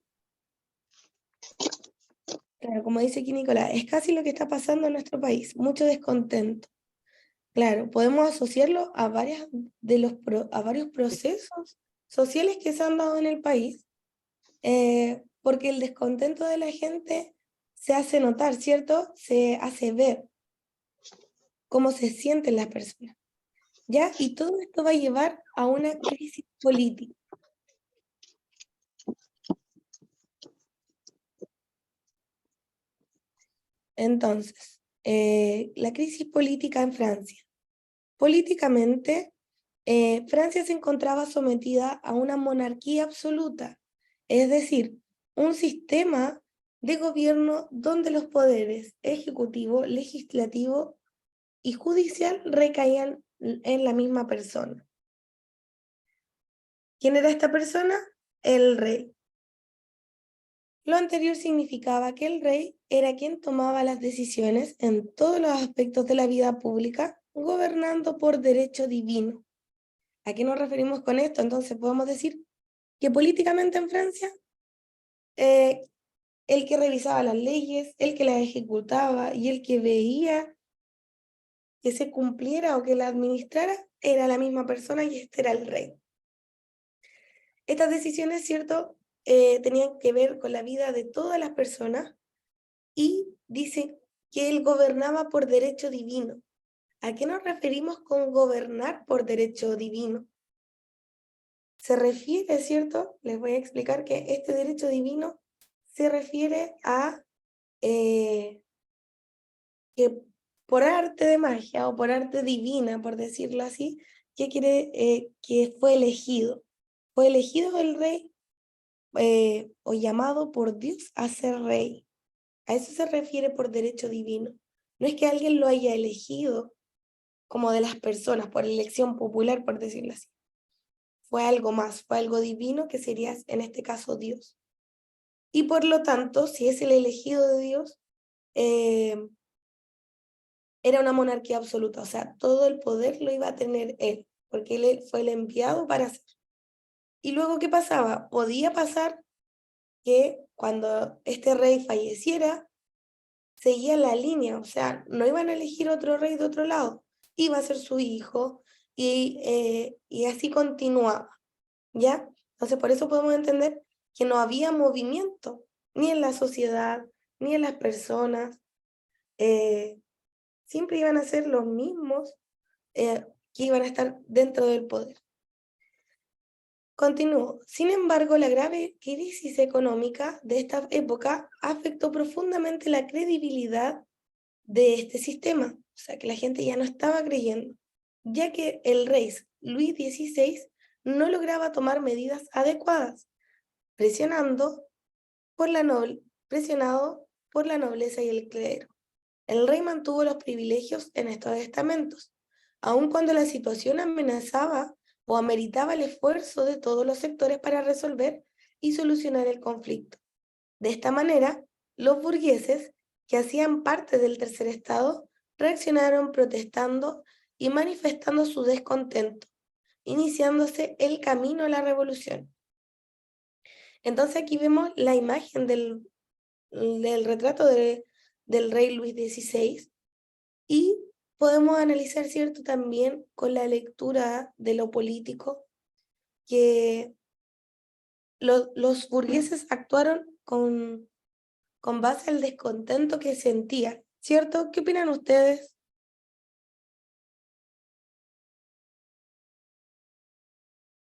Speaker 1: Claro, como dice aquí Nicolás, es casi lo que está pasando en nuestro país, mucho descontento. Claro, podemos asociarlo a varios procesos sociales que se han dado en el país, porque el descontento de la gente se hace notar, ¿cierto? Se hace ver cómo se sienten las personas, ¿ya? Y todo esto va a llevar a una crisis política. Entonces, la crisis política en Francia. Políticamente, Francia se encontraba sometida a una monarquía absoluta, es decir, un sistema de gobierno donde los poderes ejecutivo, legislativo y judicial recaían en la misma persona. ¿Quién era esta persona? El rey. Lo anterior significaba que el rey era quien tomaba las decisiones en todos los aspectos de la vida pública, gobernando por derecho divino. ¿A qué nos referimos con esto? Entonces podemos decir que políticamente en Francia, el que revisaba las leyes, el que las ejecutaba y el que veía que se cumpliera o que la administrara, era la misma persona y este era el rey. Estas decisiones, ¿cierto?, tenían que ver con la vida de todas las personas y dice que él gobernaba por derecho divino. ¿A qué nos referimos con gobernar por derecho divino? se refiere, ¿cierto? Les voy a explicar que este derecho divino se refiere a que por arte de magia o por arte divina, por decirlo así, ¿qué quiere? Que fue elegido. Fue elegido el rey o llamado por Dios a ser rey. A eso se refiere por derecho divino. No es que alguien lo haya elegido como de las personas, por elección popular, por decirlo así. Fue algo más, fue algo divino que sería en este caso Dios. Y por lo tanto, si es el elegido de Dios, era una monarquía absoluta, o sea, todo el poder lo iba a tener él, porque él fue el enviado para hacer. Y luego, ¿qué pasaba? Podía pasar que cuando este rey falleciera, seguía la línea, o sea, no iban a elegir otro rey de otro lado, iba a ser su hijo, y así continuaba, ¿ya? Entonces, por eso podemos entender que no había movimiento, ni en la sociedad, ni en las personas, siempre iban a ser los mismos que iban a estar dentro del poder. Continúo. Sin embargo, la grave crisis económica de esta época afectó profundamente la credibilidad de este sistema, o sea que la gente ya no estaba creyendo, ya que el rey Luis XVI no lograba tomar medidas adecuadas, presionado por la nobleza y el clero. El rey mantuvo los privilegios en estos estamentos, aun cuando la situación amenazaba o ameritaba el esfuerzo de todos los sectores para resolver y solucionar el conflicto. De esta manera, los burgueses, que hacían parte del tercer estado, reaccionaron protestando y manifestando su descontento, iniciándose el camino a la revolución. Entonces aquí vemos la imagen del retrato del rey Luis XVI y podemos analizar, ¿cierto?, también con la lectura de lo político, que los burgueses actuaron con base al descontento que sentían, ¿cierto? ¿Qué opinan ustedes?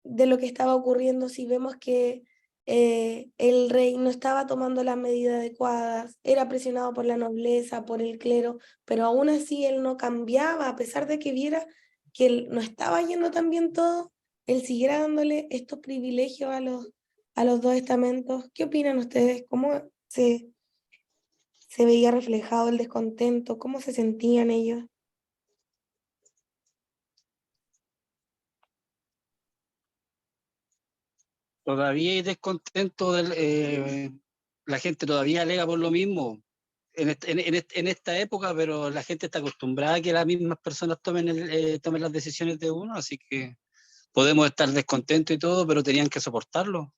Speaker 1: De lo que estaba ocurriendo, si vemos que el rey no estaba tomando las medidas adecuadas, era presionado por la nobleza, por el clero, pero aún así él no cambiaba, a pesar de que viera que él no estaba yendo tan bien todo, él siguiera dándole estos privilegios a los dos estamentos. ¿Qué opinan ustedes? ¿Cómo se veía reflejado el descontento? ¿Cómo se sentían ellos?
Speaker 3: Todavía hay descontento, la gente todavía alega por lo mismo en esta época, pero la gente está acostumbrada a que las mismas personas tomen las decisiones de uno, así que podemos estar descontentos y todo, pero tenían que soportarlo.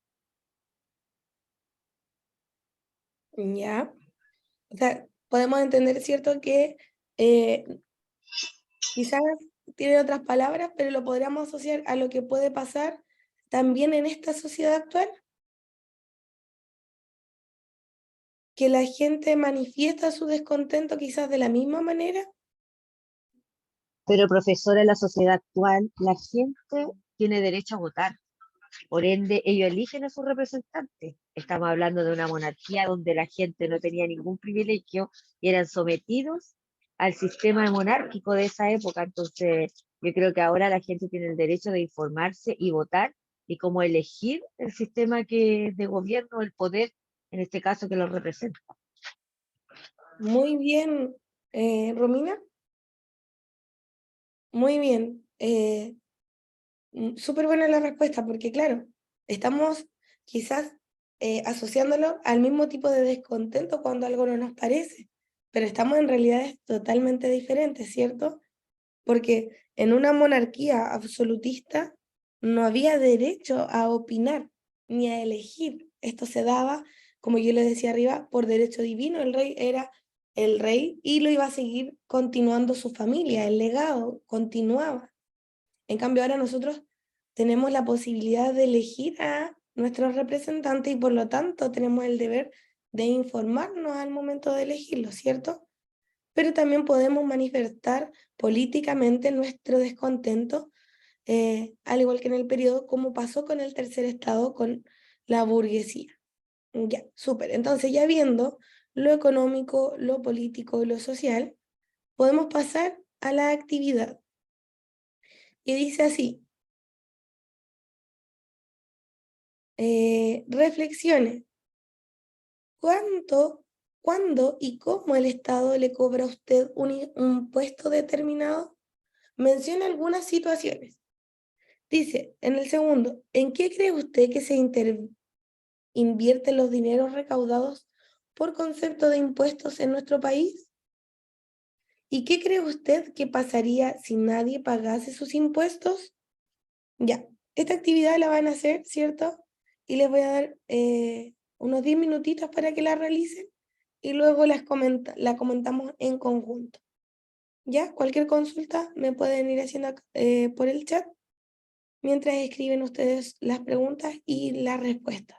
Speaker 1: Ya. O sea, podemos entender, ¿cierto?, que quizás tiene otras palabras, pero lo podríamos asociar a lo que puede pasar también en esta sociedad actual, que la gente manifiesta su descontento quizás de la misma manera.
Speaker 7: Pero profesora, en la sociedad actual, la gente tiene derecho a votar. Por ende, ellos eligen a sus representantes. Estamos hablando de una monarquía donde la gente no tenía ningún privilegio y eran sometidos al sistema monárquico de esa época. Entonces, yo creo que ahora la gente tiene el derecho de informarse y votar y cómo elegir el sistema de gobierno, el poder, en este caso, que los representa.
Speaker 1: Muy bien, Romina. Muy bien. Súper buena la respuesta, porque claro, estamos quizás asociándolo al mismo tipo de descontento cuando algo no nos parece, pero estamos en realidades totalmente diferentes, ¿cierto? Porque en una monarquía absolutista no había derecho a opinar ni a elegir. Esto se daba, como yo les decía arriba, por derecho divino. El rey era el rey y lo iba a seguir continuando su familia, el legado continuaba. En cambio, ahora nosotros tenemos la posibilidad de elegir a nuestros representantes y por lo tanto tenemos el deber de informarnos al momento de elegirlo, ¿cierto? Pero también podemos manifestar políticamente nuestro descontento al igual que en el periodo, como pasó con el tercer estado, con la burguesía. Ya, súper. Entonces, ya viendo lo económico, lo político y lo social, podemos pasar a la actividad. Y dice así, reflexione. ¿Cuándo y cómo el Estado le cobra a usted un impuesto determinado? Menciona algunas situaciones. Dice, en el segundo, ¿en qué cree usted que se invierten los dineros recaudados por concepto de impuestos en nuestro país? ¿Y qué cree usted que pasaría si nadie pagase sus impuestos? Ya, esta actividad la van a hacer, ¿cierto? Y les voy a dar unos 10 minutitos para que la realicen y luego la comentamos en conjunto. ¿Ya? Cualquier consulta me pueden ir haciendo por el chat mientras escriben ustedes las preguntas y las respuestas.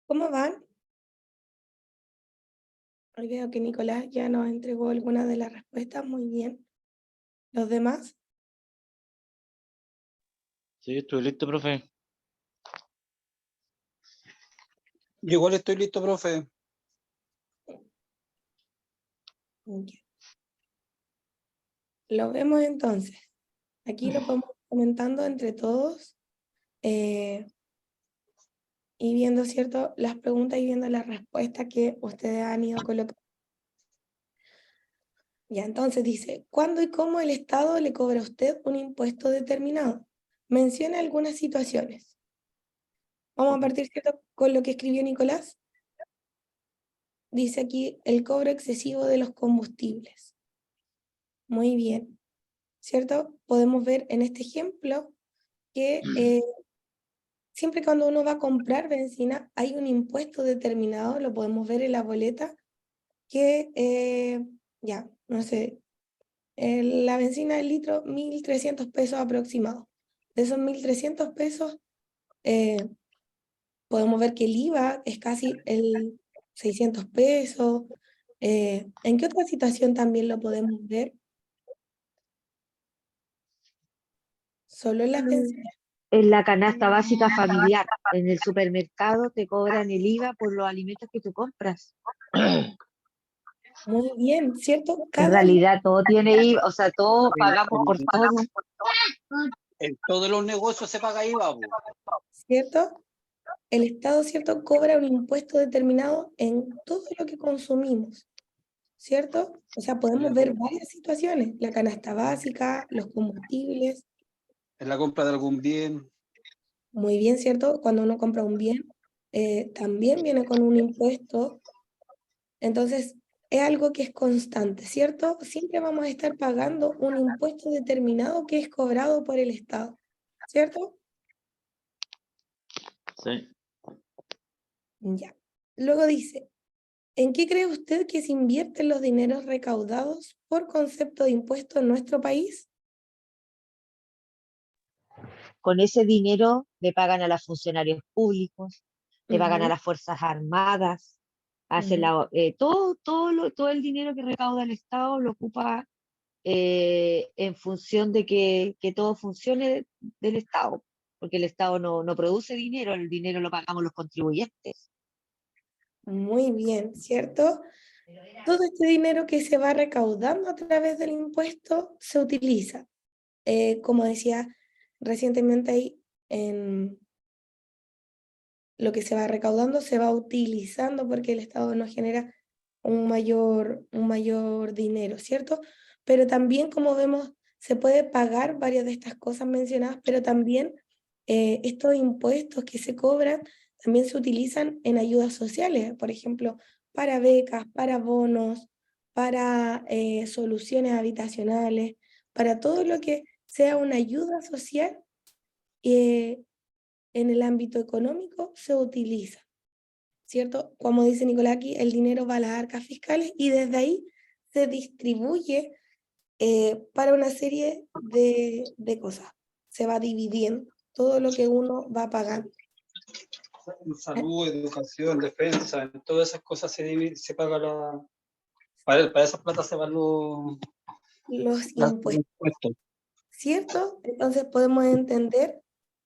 Speaker 1: ¿Cómo van? Hoy veo que Nicolás ya nos entregó algunas de las respuestas, muy bien. ¿Los demás?
Speaker 5: Sí, estoy listo, profe.
Speaker 3: Yo igual estoy listo, profe.
Speaker 1: Ya. Lo vemos entonces. Aquí lo podemos ir comentando entre todos y viendo, ¿cierto?, las preguntas y viendo las respuestas que ustedes han ido colocando. Ya, entonces dice, ¿cuándo y cómo el Estado le cobra a usted un impuesto determinado? Menciona algunas situaciones. Vamos a partir, ¿cierto?, con lo que escribió Nicolás. Dice aquí el cobro excesivo de los combustibles. Muy bien, ¿cierto? Podemos ver en este ejemplo que siempre cuando uno va a comprar benzina hay un impuesto determinado, lo podemos ver en la boleta, que ya, no sé, La benzina del litro, 1.300 pesos aproximados. De esos 1.300 pesos, podemos ver que el IVA es casi el 600 pesos. ¿En qué otra situación también lo podemos ver? Solo en las bencinas.
Speaker 7: En la canasta básica familiar, en el supermercado te cobran el IVA por los alimentos que tú compras.
Speaker 1: Muy bien, ¿cierto?
Speaker 7: En
Speaker 1: Cada
Speaker 7: realidad todo tiene IVA, o sea, todos pagamos por todo.
Speaker 3: En todos los negocios se paga IVA, po.
Speaker 1: ¿cierto? El Estado, ¿cierto?, cobra un impuesto determinado en todo lo que consumimos, ¿cierto? O sea, podemos ver varias situaciones, la canasta básica, los combustibles,
Speaker 3: En la compra de algún bien.
Speaker 1: muy bien, ¿cierto? Cuando uno compra un bien, también viene con un impuesto, entonces es algo que es constante, ¿cierto? Siempre vamos a estar pagando un impuesto determinado que es cobrado por el Estado, ¿cierto?
Speaker 5: Sí.
Speaker 1: Ya. Luego dice, ¿en qué cree usted que se invierten los dineros recaudados por concepto de impuesto en nuestro país?
Speaker 7: Con ese dinero le pagan a los funcionarios públicos, le pagan a
Speaker 1: Ujú,
Speaker 7: las Fuerzas Armadas, hacen
Speaker 1: ujú.
Speaker 7: todo el dinero que recauda el Estado lo ocupa en función de que todo funcione del Estado, porque el Estado no produce dinero, el dinero lo pagamos los contribuyentes.
Speaker 1: Muy bien, ¿cierto? Todo este dinero que se va recaudando a través del impuesto se utiliza. Como decía recientemente ahí, en lo que se va recaudando se va utilizando porque el Estado nos genera un mayor dinero, ¿cierto? Pero también, como vemos, se puede pagar varias de estas cosas mencionadas, pero también estos impuestos que se cobran también se utilizan en ayudas sociales, por ejemplo, para becas, para bonos, para soluciones habitacionales, para todo lo que sea una ayuda social. eh, en el ámbito económico se utiliza, ¿cierto? Como dice Nicolás aquí, el dinero va a las arcas fiscales y desde ahí se distribuye para una serie de cosas. Se va dividiendo todo lo que uno va pagando.
Speaker 3: En salud, educación, defensa, en todas esas cosas se paga para esas plata se van
Speaker 1: Los
Speaker 3: los
Speaker 1: impuestos,
Speaker 3: impuestos.
Speaker 1: ¿cierto? Entonces podemos entender,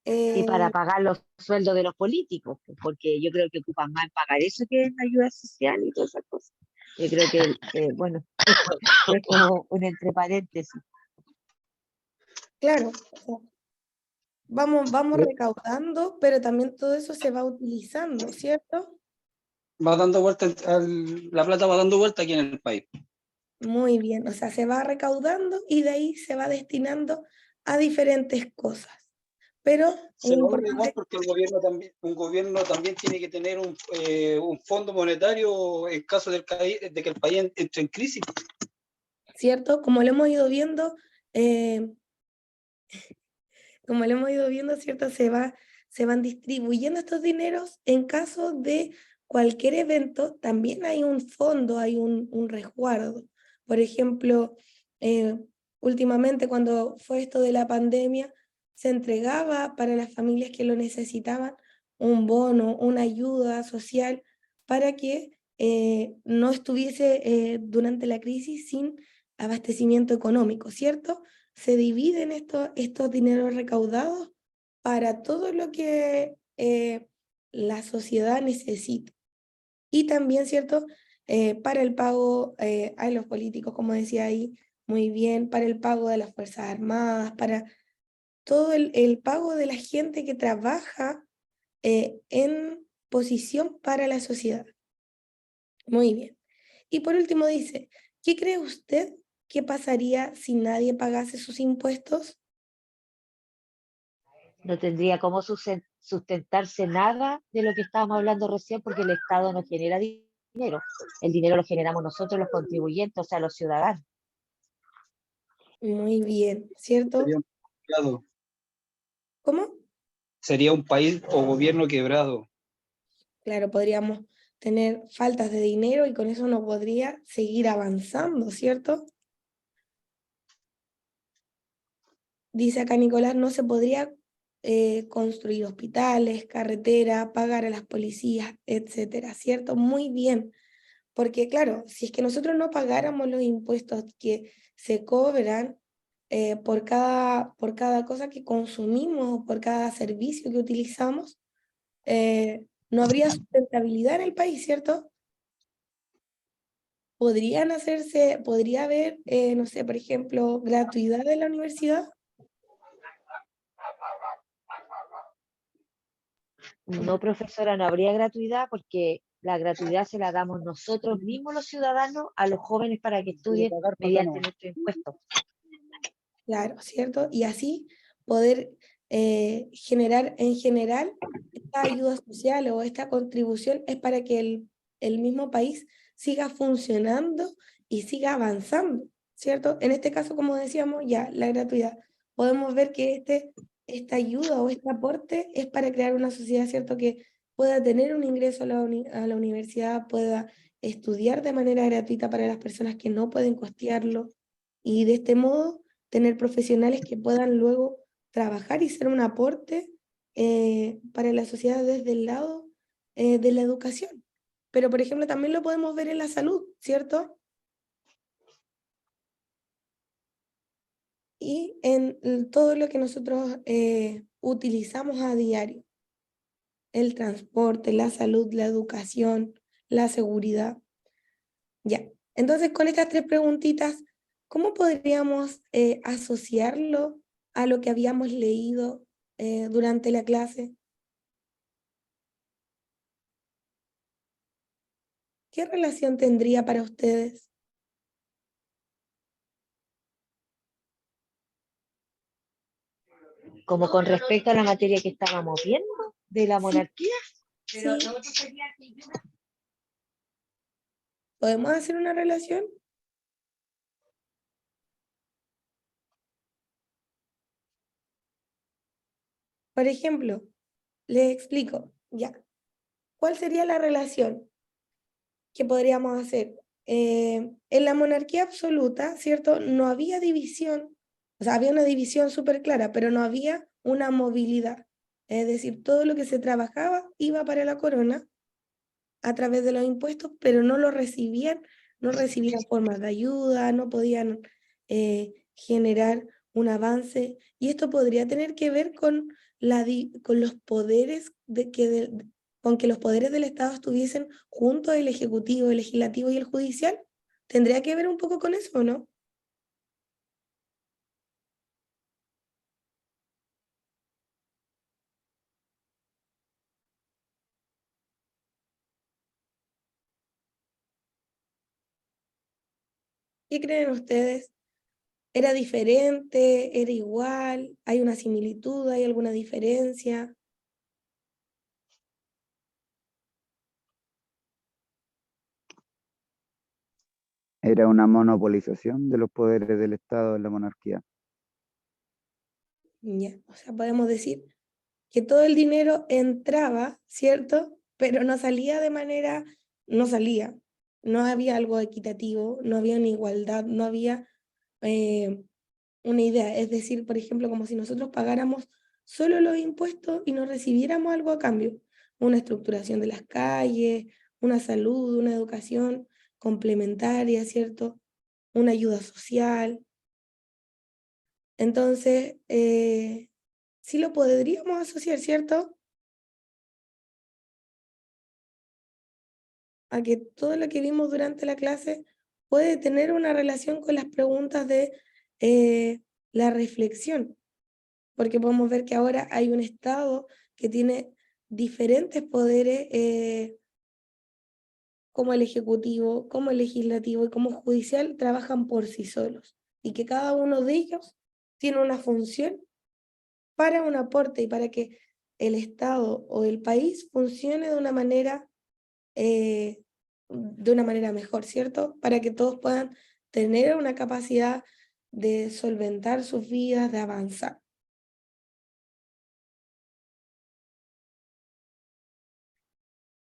Speaker 7: Y
Speaker 1: eh,
Speaker 7: para pagar los sueldos de los políticos, porque yo creo que ocupan más en pagar eso que en ayuda social y todas esas cosas. Yo creo que bueno, es como un entre paréntesis.
Speaker 1: claro, o sea, vamos recaudando, pero también todo eso se va utilizando, ¿cierto?
Speaker 3: Va dando vuelta, la plata va dando vuelta aquí en el país.
Speaker 1: Muy bien, o sea, se va recaudando y de ahí se va destinando a diferentes cosas. Pero es
Speaker 3: Se logra igual
Speaker 1: importante,
Speaker 3: porque un gobierno también tiene que tener un fondo monetario en caso de que el país entre en crisis.
Speaker 1: ¿cierto? Eh, como lo hemos ido viendo, ¿cierto? Se van distribuyendo estos dineros en caso de cualquier evento. También hay un fondo, hay un resguardo. Por ejemplo, eh, últimamente cuando fue esto de la pandemia, se entregaba para las familias que lo necesitaban un bono, una ayuda social para que no estuviese durante la crisis sin abastecimiento económico, ¿cierto? Se dividen estos dineros recaudados para todo lo que la sociedad necesita. Y también, ¿cierto? Para el pago a los políticos, como decía ahí, muy bien, para el pago de las Fuerzas Armadas, para todo el pago de la gente que trabaja en posición para la sociedad. Muy bien. Y por último dice, ¿qué cree usted que pasaría si nadie pagase sus impuestos?
Speaker 7: No tendría cómo sustentarse nada de lo que estábamos hablando recién porque el Estado no genera dinero. El dinero lo generamos nosotros, los contribuyentes, o sea, los ciudadanos.
Speaker 1: Muy bien, ¿cierto?
Speaker 3: Sería un quebrado.
Speaker 1: ¿Cómo?
Speaker 3: Sería un país o gobierno quebrado.
Speaker 1: Claro, podríamos tener faltas de dinero y con eso no podría seguir avanzando, ¿cierto? dice acá Nicolás, no se podría construir hospitales, carreteras, pagar a las policías, etcétera, ¿cierto? Muy bien, porque claro, si es que nosotros no pagáramos los impuestos que se cobran por cada cosa que consumimos, por cada servicio que utilizamos, no habría sustentabilidad en el país, ¿cierto? Podría haber, no sé, por ejemplo, gratuidad en la universidad.
Speaker 7: No, profesora, no habría gratuidad porque la gratuidad se la damos nosotros mismos los ciudadanos a los jóvenes para que estudien mediante nuestros impuestos.
Speaker 1: Claro, ¿cierto? Y así poder generar, en general, esta ayuda social o esta contribución es para que el mismo país siga funcionando y siga avanzando, ¿cierto? En este caso, como decíamos, ya la gratuidad. Podemos ver que esta ayuda o este aporte es para crear una sociedad, ¿cierto? Que pueda tener un ingreso a la universidad, pueda estudiar de manera gratuita para las personas que no pueden costearlo, y de este modo tener profesionales que puedan luego trabajar y ser un aporte para la sociedad desde el lado de la educación. Pero, por ejemplo, también lo podemos ver en la salud, ¿cierto? Y en todo lo que nosotros utilizamos a diario: el transporte, la salud, la educación, la seguridad. Ya, entonces con estas tres preguntitas, ¿cómo podríamos asociarlo a lo que habíamos leído durante la clase? ¿Qué relación tendría para ustedes?
Speaker 7: Como con respecto a la materia que estábamos viendo de la
Speaker 1: Sí,
Speaker 7: monarquía.
Speaker 1: sí. ¿Podemos hacer una relación? Por ejemplo, les explico, ya. ¿Cuál sería la relación que podríamos hacer? En la monarquía absoluta, ¿cierto? No había división, o sea, había una división súper clara, pero no había una movilidad. Es decir, todo lo que se trabajaba iba para la corona a través de los impuestos, pero no recibían formas de ayuda, no podían generar un avance. Y esto podría tener que ver con, con los poderes con que los poderes del Estado estuviesen juntos, el ejecutivo, el legislativo y el judicial. ¿Tendría que ver un poco con eso o no? ¿Qué creen ustedes? ¿Era diferente? ¿Era igual? ¿Hay una similitud? ¿Hay alguna diferencia?
Speaker 8: Era una monopolización de los poderes del Estado en la monarquía.
Speaker 1: Ya, o sea, podemos decir que todo el dinero entraba, ¿cierto? Pero no salía no salía. No había algo equitativo, no había una igualdad, no había eh, una idea. Es decir, por ejemplo, como si nosotros pagáramos solo los impuestos y no recibiéramos algo a cambio. Una estructuración de las calles, una salud, una educación complementaria, ¿cierto? Una ayuda social. Entonces, sí lo podríamos asociar, ¿cierto? A que todo lo que vimos durante la clase puede tener una relación con las preguntas de la reflexión, porque podemos ver que ahora hay un Estado que tiene diferentes poderes, como el ejecutivo, como el legislativo y como judicial, trabajan por sí solos, y que cada uno de ellos tiene una función para un aporte y para que el Estado o el país funcione de una manera mejor, ¿cierto? Para que todos puedan tener una capacidad de solventar sus vidas, de avanzar.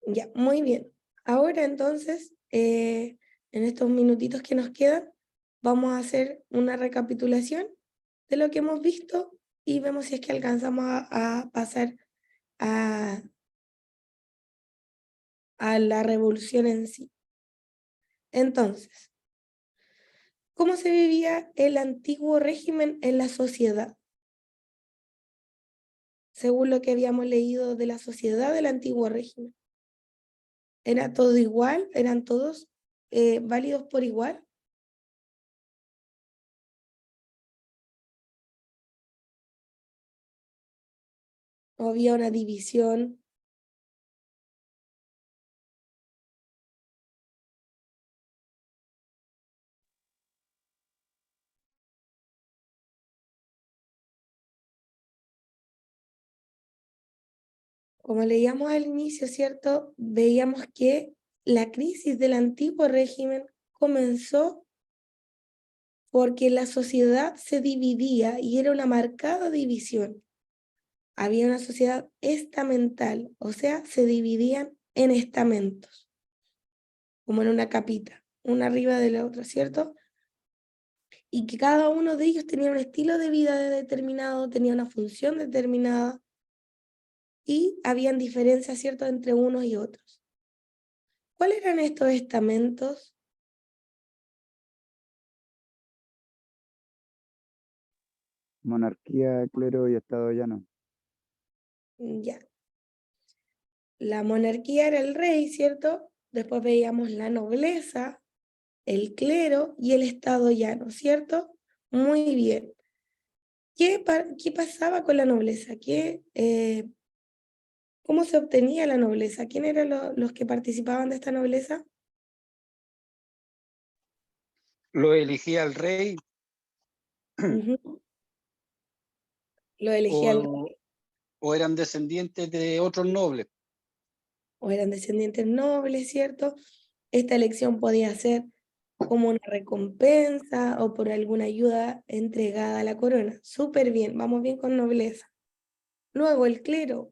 Speaker 1: Ya, muy bien. Ahora entonces, en estos minutitos que nos quedan, vamos a hacer una recapitulación de lo que hemos visto y vemos si es que alcanzamos a pasar a la revolución en sí. Entonces, ¿cómo se vivía el antiguo régimen en la sociedad? Según lo que habíamos leído de la sociedad del antiguo régimen. ¿Era todo igual? ¿Eran todos válidos por igual? ¿O había una división? Como leíamos al inicio, ¿cierto? Veíamos que la crisis del antiguo régimen comenzó porque la sociedad se dividía y era una marcada división. Había una sociedad estamental, o sea, se dividían en estamentos, como en una capita, una arriba de la otra, ¿cierto? Y que cada uno de ellos tenía un estilo de vida determinado, tenía una función determinada, y habían diferencias, ¿cierto?, entre unos y otros. ¿Cuáles eran estos estamentos?
Speaker 8: Monarquía, clero y estado llano.
Speaker 1: Ya. La monarquía era el rey, ¿cierto? Después veíamos la nobleza, el clero y el estado llano, ¿cierto? Muy bien. ¿Qué pasaba con la nobleza? ¿Cómo se obtenía la nobleza? ¿Quién eran los que participaban de esta nobleza?
Speaker 3: Lo elegía el rey
Speaker 1: Ujú. Lo elegía el rey,
Speaker 3: o eran descendientes de otros nobles.
Speaker 1: o eran descendientes nobles, ¿cierto? Esta elección podía ser como una recompensa o por alguna ayuda entregada a la corona. Súper bien, vamos bien con nobleza. Luego el clero.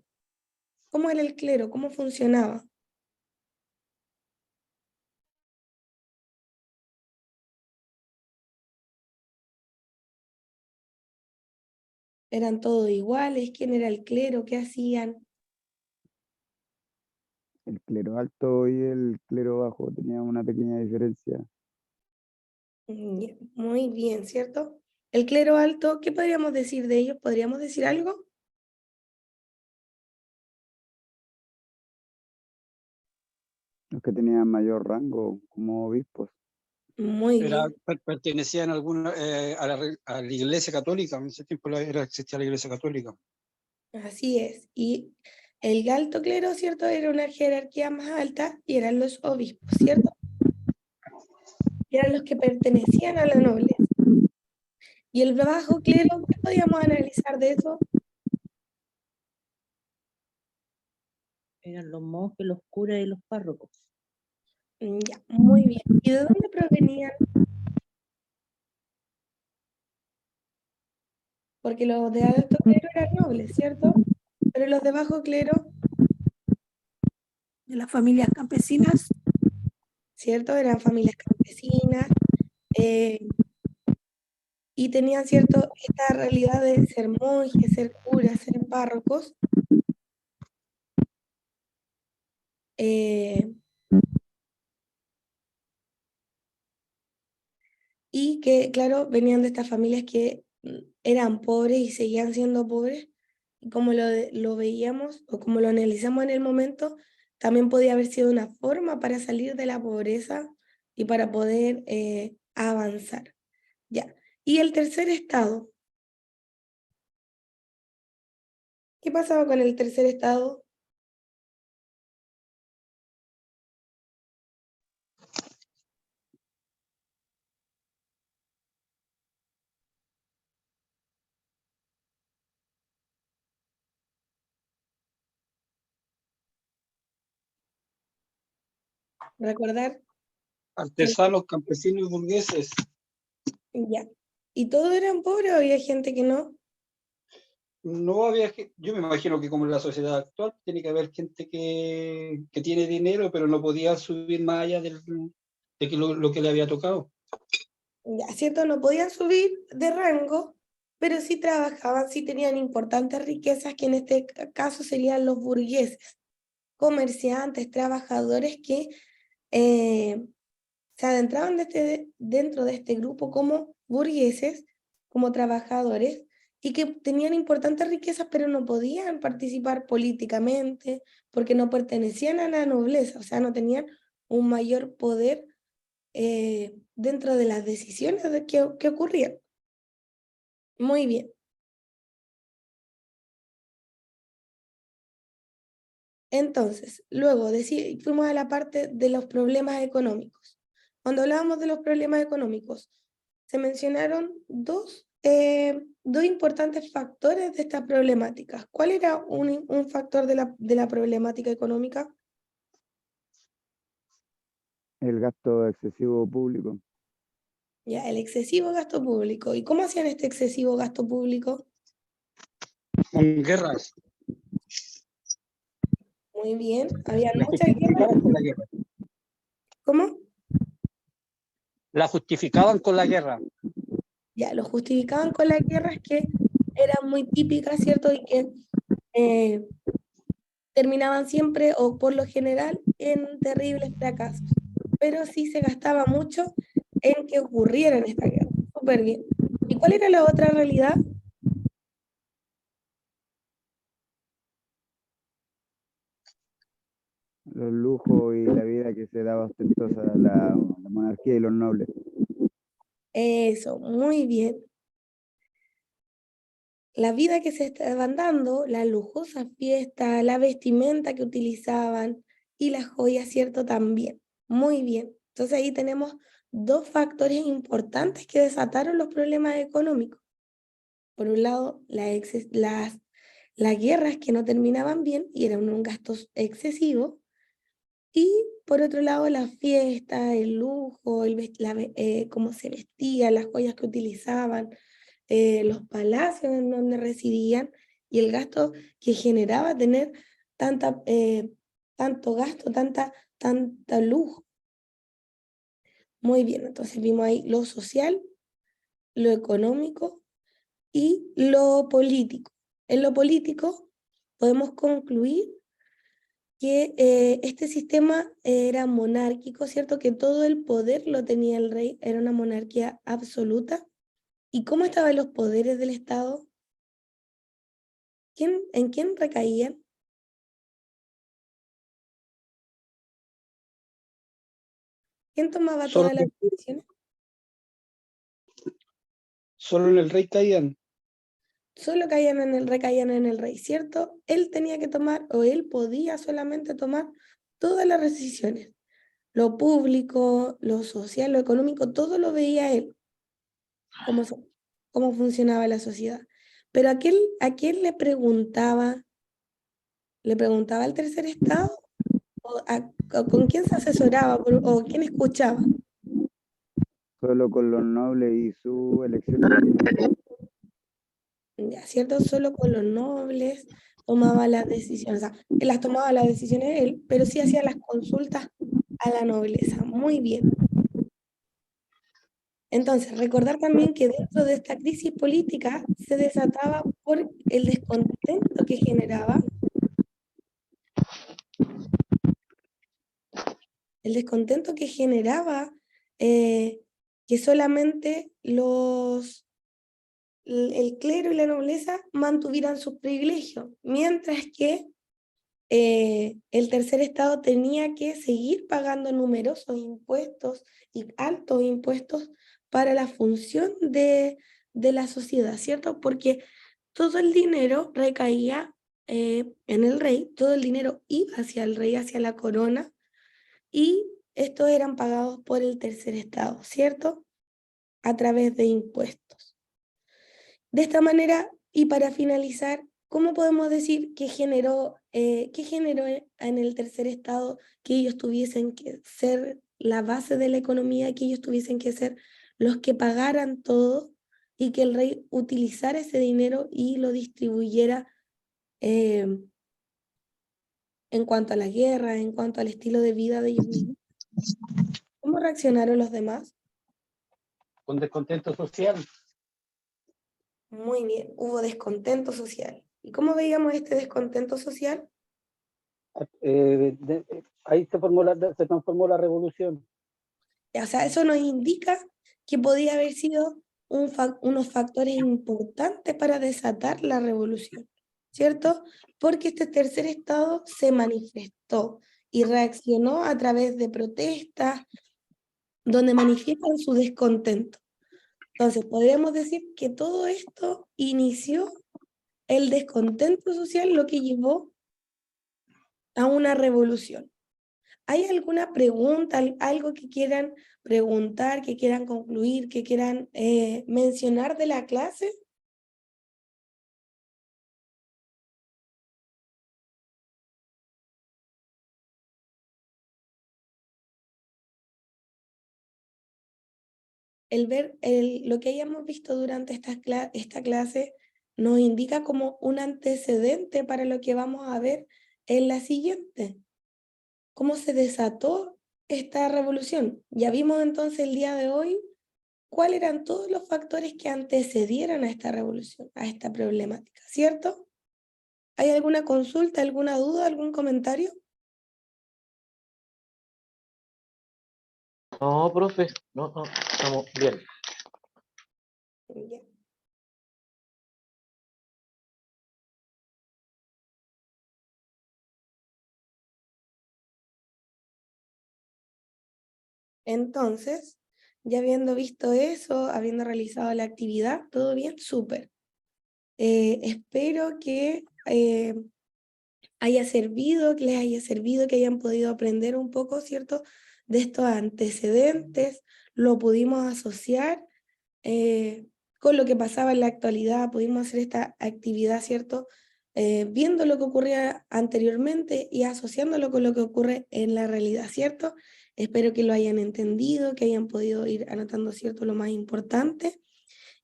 Speaker 1: ¿Cómo era el clero? ¿Cómo funcionaba? ¿Eran todos iguales? ¿Quién era el clero? ¿Qué hacían?
Speaker 8: El clero alto y el clero bajo tenían una pequeña diferencia.
Speaker 1: Ya, muy bien, ¿cierto? El clero alto, ¿qué podríamos decir de ellos? ¿Podríamos decir algo?
Speaker 8: Los que tenían mayor rango como obispos.
Speaker 1: Muy bien,
Speaker 3: Pertenecían a la Iglesia Católica. En ese tiempo existía la Iglesia Católica.
Speaker 1: así es. Y el alto clero, ¿cierto? Era una jerarquía más alta y eran los obispos, ¿cierto? Y eran los que pertenecían a la nobleza. Y el bajo clero, ¿qué podíamos analizar de eso?
Speaker 7: Eran los monjes, los curas y los párrocos.
Speaker 1: Ya, muy bien. ¿Y de dónde provenían? Porque los de alto clero eran nobles, ¿cierto? Pero los de bajo clero,
Speaker 9: De las familias campesinas.
Speaker 1: ¿cierto? Eran familias campesinas y tenían, ¿cierto? Esta realidad de ser monjes, ser curas, ser párrocos. eh, y que, claro, venían de estas familias que eran pobres y seguían siendo pobres, y como lo veíamos o como lo analizamos en el momento, también podía haber sido una forma para salir de la pobreza y para poder avanzar. Ya. Y el tercer estado, ¿qué pasaba con el tercer estado? Recordar,
Speaker 3: Artesanos, campesinos y burgueses.
Speaker 1: ya. ¿Y todos eran pobres o había gente que no?
Speaker 3: No había, yo me imagino que como en la sociedad actual tiene que haber gente que tiene dinero, pero no podía subir más allá de lo que le había tocado.
Speaker 1: Ya, ¿cierto? No podían subir de rango, pero sí trabajaban, sí tenían importantes riquezas, que en este caso serían los burgueses, comerciantes, trabajadores que se adentraban dentro de este grupo como burgueses, como trabajadores, y que tenían importantes riquezas, pero no podían participar políticamente, porque no pertenecían a la nobleza, o sea, no tenían un mayor poder dentro de las decisiones que ocurrían. Muy bien. Entonces, luego fuimos a la parte de los problemas económicos. Cuando hablábamos de los problemas económicos, se mencionaron dos importantes factores de estas problemáticas. ¿Cuál era un factor de la problemática económica?
Speaker 8: El gasto excesivo público.
Speaker 1: Ya, el excesivo gasto público. ¿Y cómo hacían este excesivo gasto público?
Speaker 3: Con guerras.
Speaker 1: Muy bien, había
Speaker 3: La
Speaker 1: muchas guerras.
Speaker 3: justificaban con la guerra.
Speaker 1: ¿Cómo?
Speaker 3: La justificaban con la guerra.
Speaker 1: Ya, lo justificaban con las guerras que eran muy típicas, ¿cierto? Y que terminaban siempre o por lo general en terribles fracasos. Pero sí se gastaba mucho en que ocurrieran estas guerras. Súper bien. ¿Y cuál era la otra realidad?
Speaker 8: Los lujos y la vida que se daba ostentosa la monarquía y los nobles.
Speaker 1: Eso, muy bien. La vida que se estaban dando, la lujosa fiesta, la vestimenta que utilizaban y las joyas, ¿cierto? También. Muy bien. Entonces ahí tenemos dos factores importantes que desataron los problemas económicos. Por un lado, las guerras que no terminaban bien y eran un gasto excesivo. Y por otro lado, la fiesta, el lujo, cómo se vestían, las joyas que utilizaban, los palacios en donde residían y el gasto que generaba tener tanto gasto, tanta lujo. Muy bien, entonces vimos ahí lo social, lo económico y lo político. En lo político podemos concluir que este sistema era monárquico, ¿cierto? Que todo el poder lo tenía el rey, era una monarquía absoluta. ¿Y cómo estaban los poderes del Estado? ¿En quién recaían? ¿Quién tomaba
Speaker 3: Solo,
Speaker 1: todas las decisiones?
Speaker 3: solo en el rey caían.
Speaker 1: Solo recaían en el rey, ¿cierto? Él tenía que tomar, o él podía solamente tomar todas las decisiones. Lo público, lo social, lo económico, todo lo veía él, cómo funcionaba la sociedad. Pero ¿a quién le preguntaba? ¿Le preguntaba al tercer estado? ¿O con quién se asesoraba? ¿O quién escuchaba?
Speaker 8: Solo con los nobles y su elección.
Speaker 1: Ya, ¿cierto? Solo con los nobles tomaba las decisiones, o sea, él las tomaba las decisiones él, pero sí hacía las consultas a la nobleza. Muy bien. Entonces, recordar también que dentro de esta crisis política se desataba por el descontento que generaba, que solamente el clero y la nobleza mantuvieran sus privilegios, mientras que el tercer estado tenía que seguir pagando numerosos impuestos y altos impuestos para la función de la sociedad, ¿cierto? Porque todo el dinero recaía en el rey, todo el dinero iba hacia el rey, hacia la corona, y estos eran pagados por el tercer estado, ¿cierto? A través de impuestos. De esta manera, y para finalizar, ¿cómo podemos decir que generó en el tercer estado que ellos tuviesen que ser la base de la economía, que ellos tuviesen que ser los que pagaran todo y que el rey utilizara ese dinero y lo distribuyera en cuanto a la guerra, en cuanto al estilo de vida de ellos mismos? ¿Cómo reaccionaron los demás?
Speaker 3: Con descontento social.
Speaker 1: Muy bien, hubo descontento social. ¿Y cómo veíamos este descontento social?
Speaker 3: Ahí se transformó la revolución.
Speaker 1: O sea, eso nos indica que podía haber sido unos factores importantes para desatar la revolución, ¿cierto? Porque este tercer estado se manifestó y reaccionó a través de protestas donde manifiestan su descontento. Entonces, podríamos decir que todo esto inició el descontento social, lo que llevó a una revolución. ¿Hay alguna pregunta, algo que quieran preguntar, que quieran concluir, que quieran mencionar de la clase? El ver lo que hayamos visto durante esta clase nos indica como un antecedente para lo que vamos a ver en la siguiente. ¿Cómo se desató esta revolución? Ya vimos entonces el día de hoy cuáles eran todos los factores que antecedieron a esta revolución, a esta problemática, ¿cierto? ¿Hay alguna consulta, alguna duda, algún comentario?
Speaker 5: No, profe, no, estamos bien.
Speaker 1: Ya. Entonces, ya habiendo visto eso, habiendo realizado la actividad, todo bien, súper. Espero que haya servido, que les haya servido, que hayan podido aprender un poco, ¿cierto?, de estos antecedentes, lo pudimos asociar con lo que pasaba en la actualidad, pudimos hacer esta actividad, ¿cierto?, viendo lo que ocurría anteriormente y asociándolo con lo que ocurre en la realidad, ¿cierto? Espero que lo hayan entendido, que hayan podido ir anotando, ¿cierto?, lo más importante.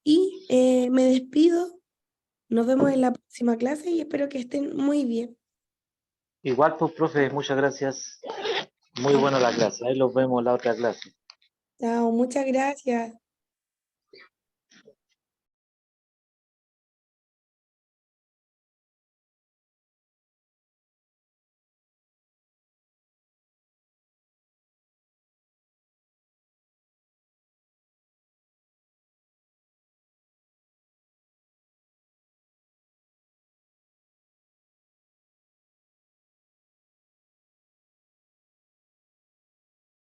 Speaker 1: Y me despido, nos vemos en la próxima clase y espero que estén muy bien.
Speaker 5: Igual, pues, profe, muchas gracias. Muy buena la clase. Ahí los vemos en la otra clase.
Speaker 1: Chao, muchas gracias.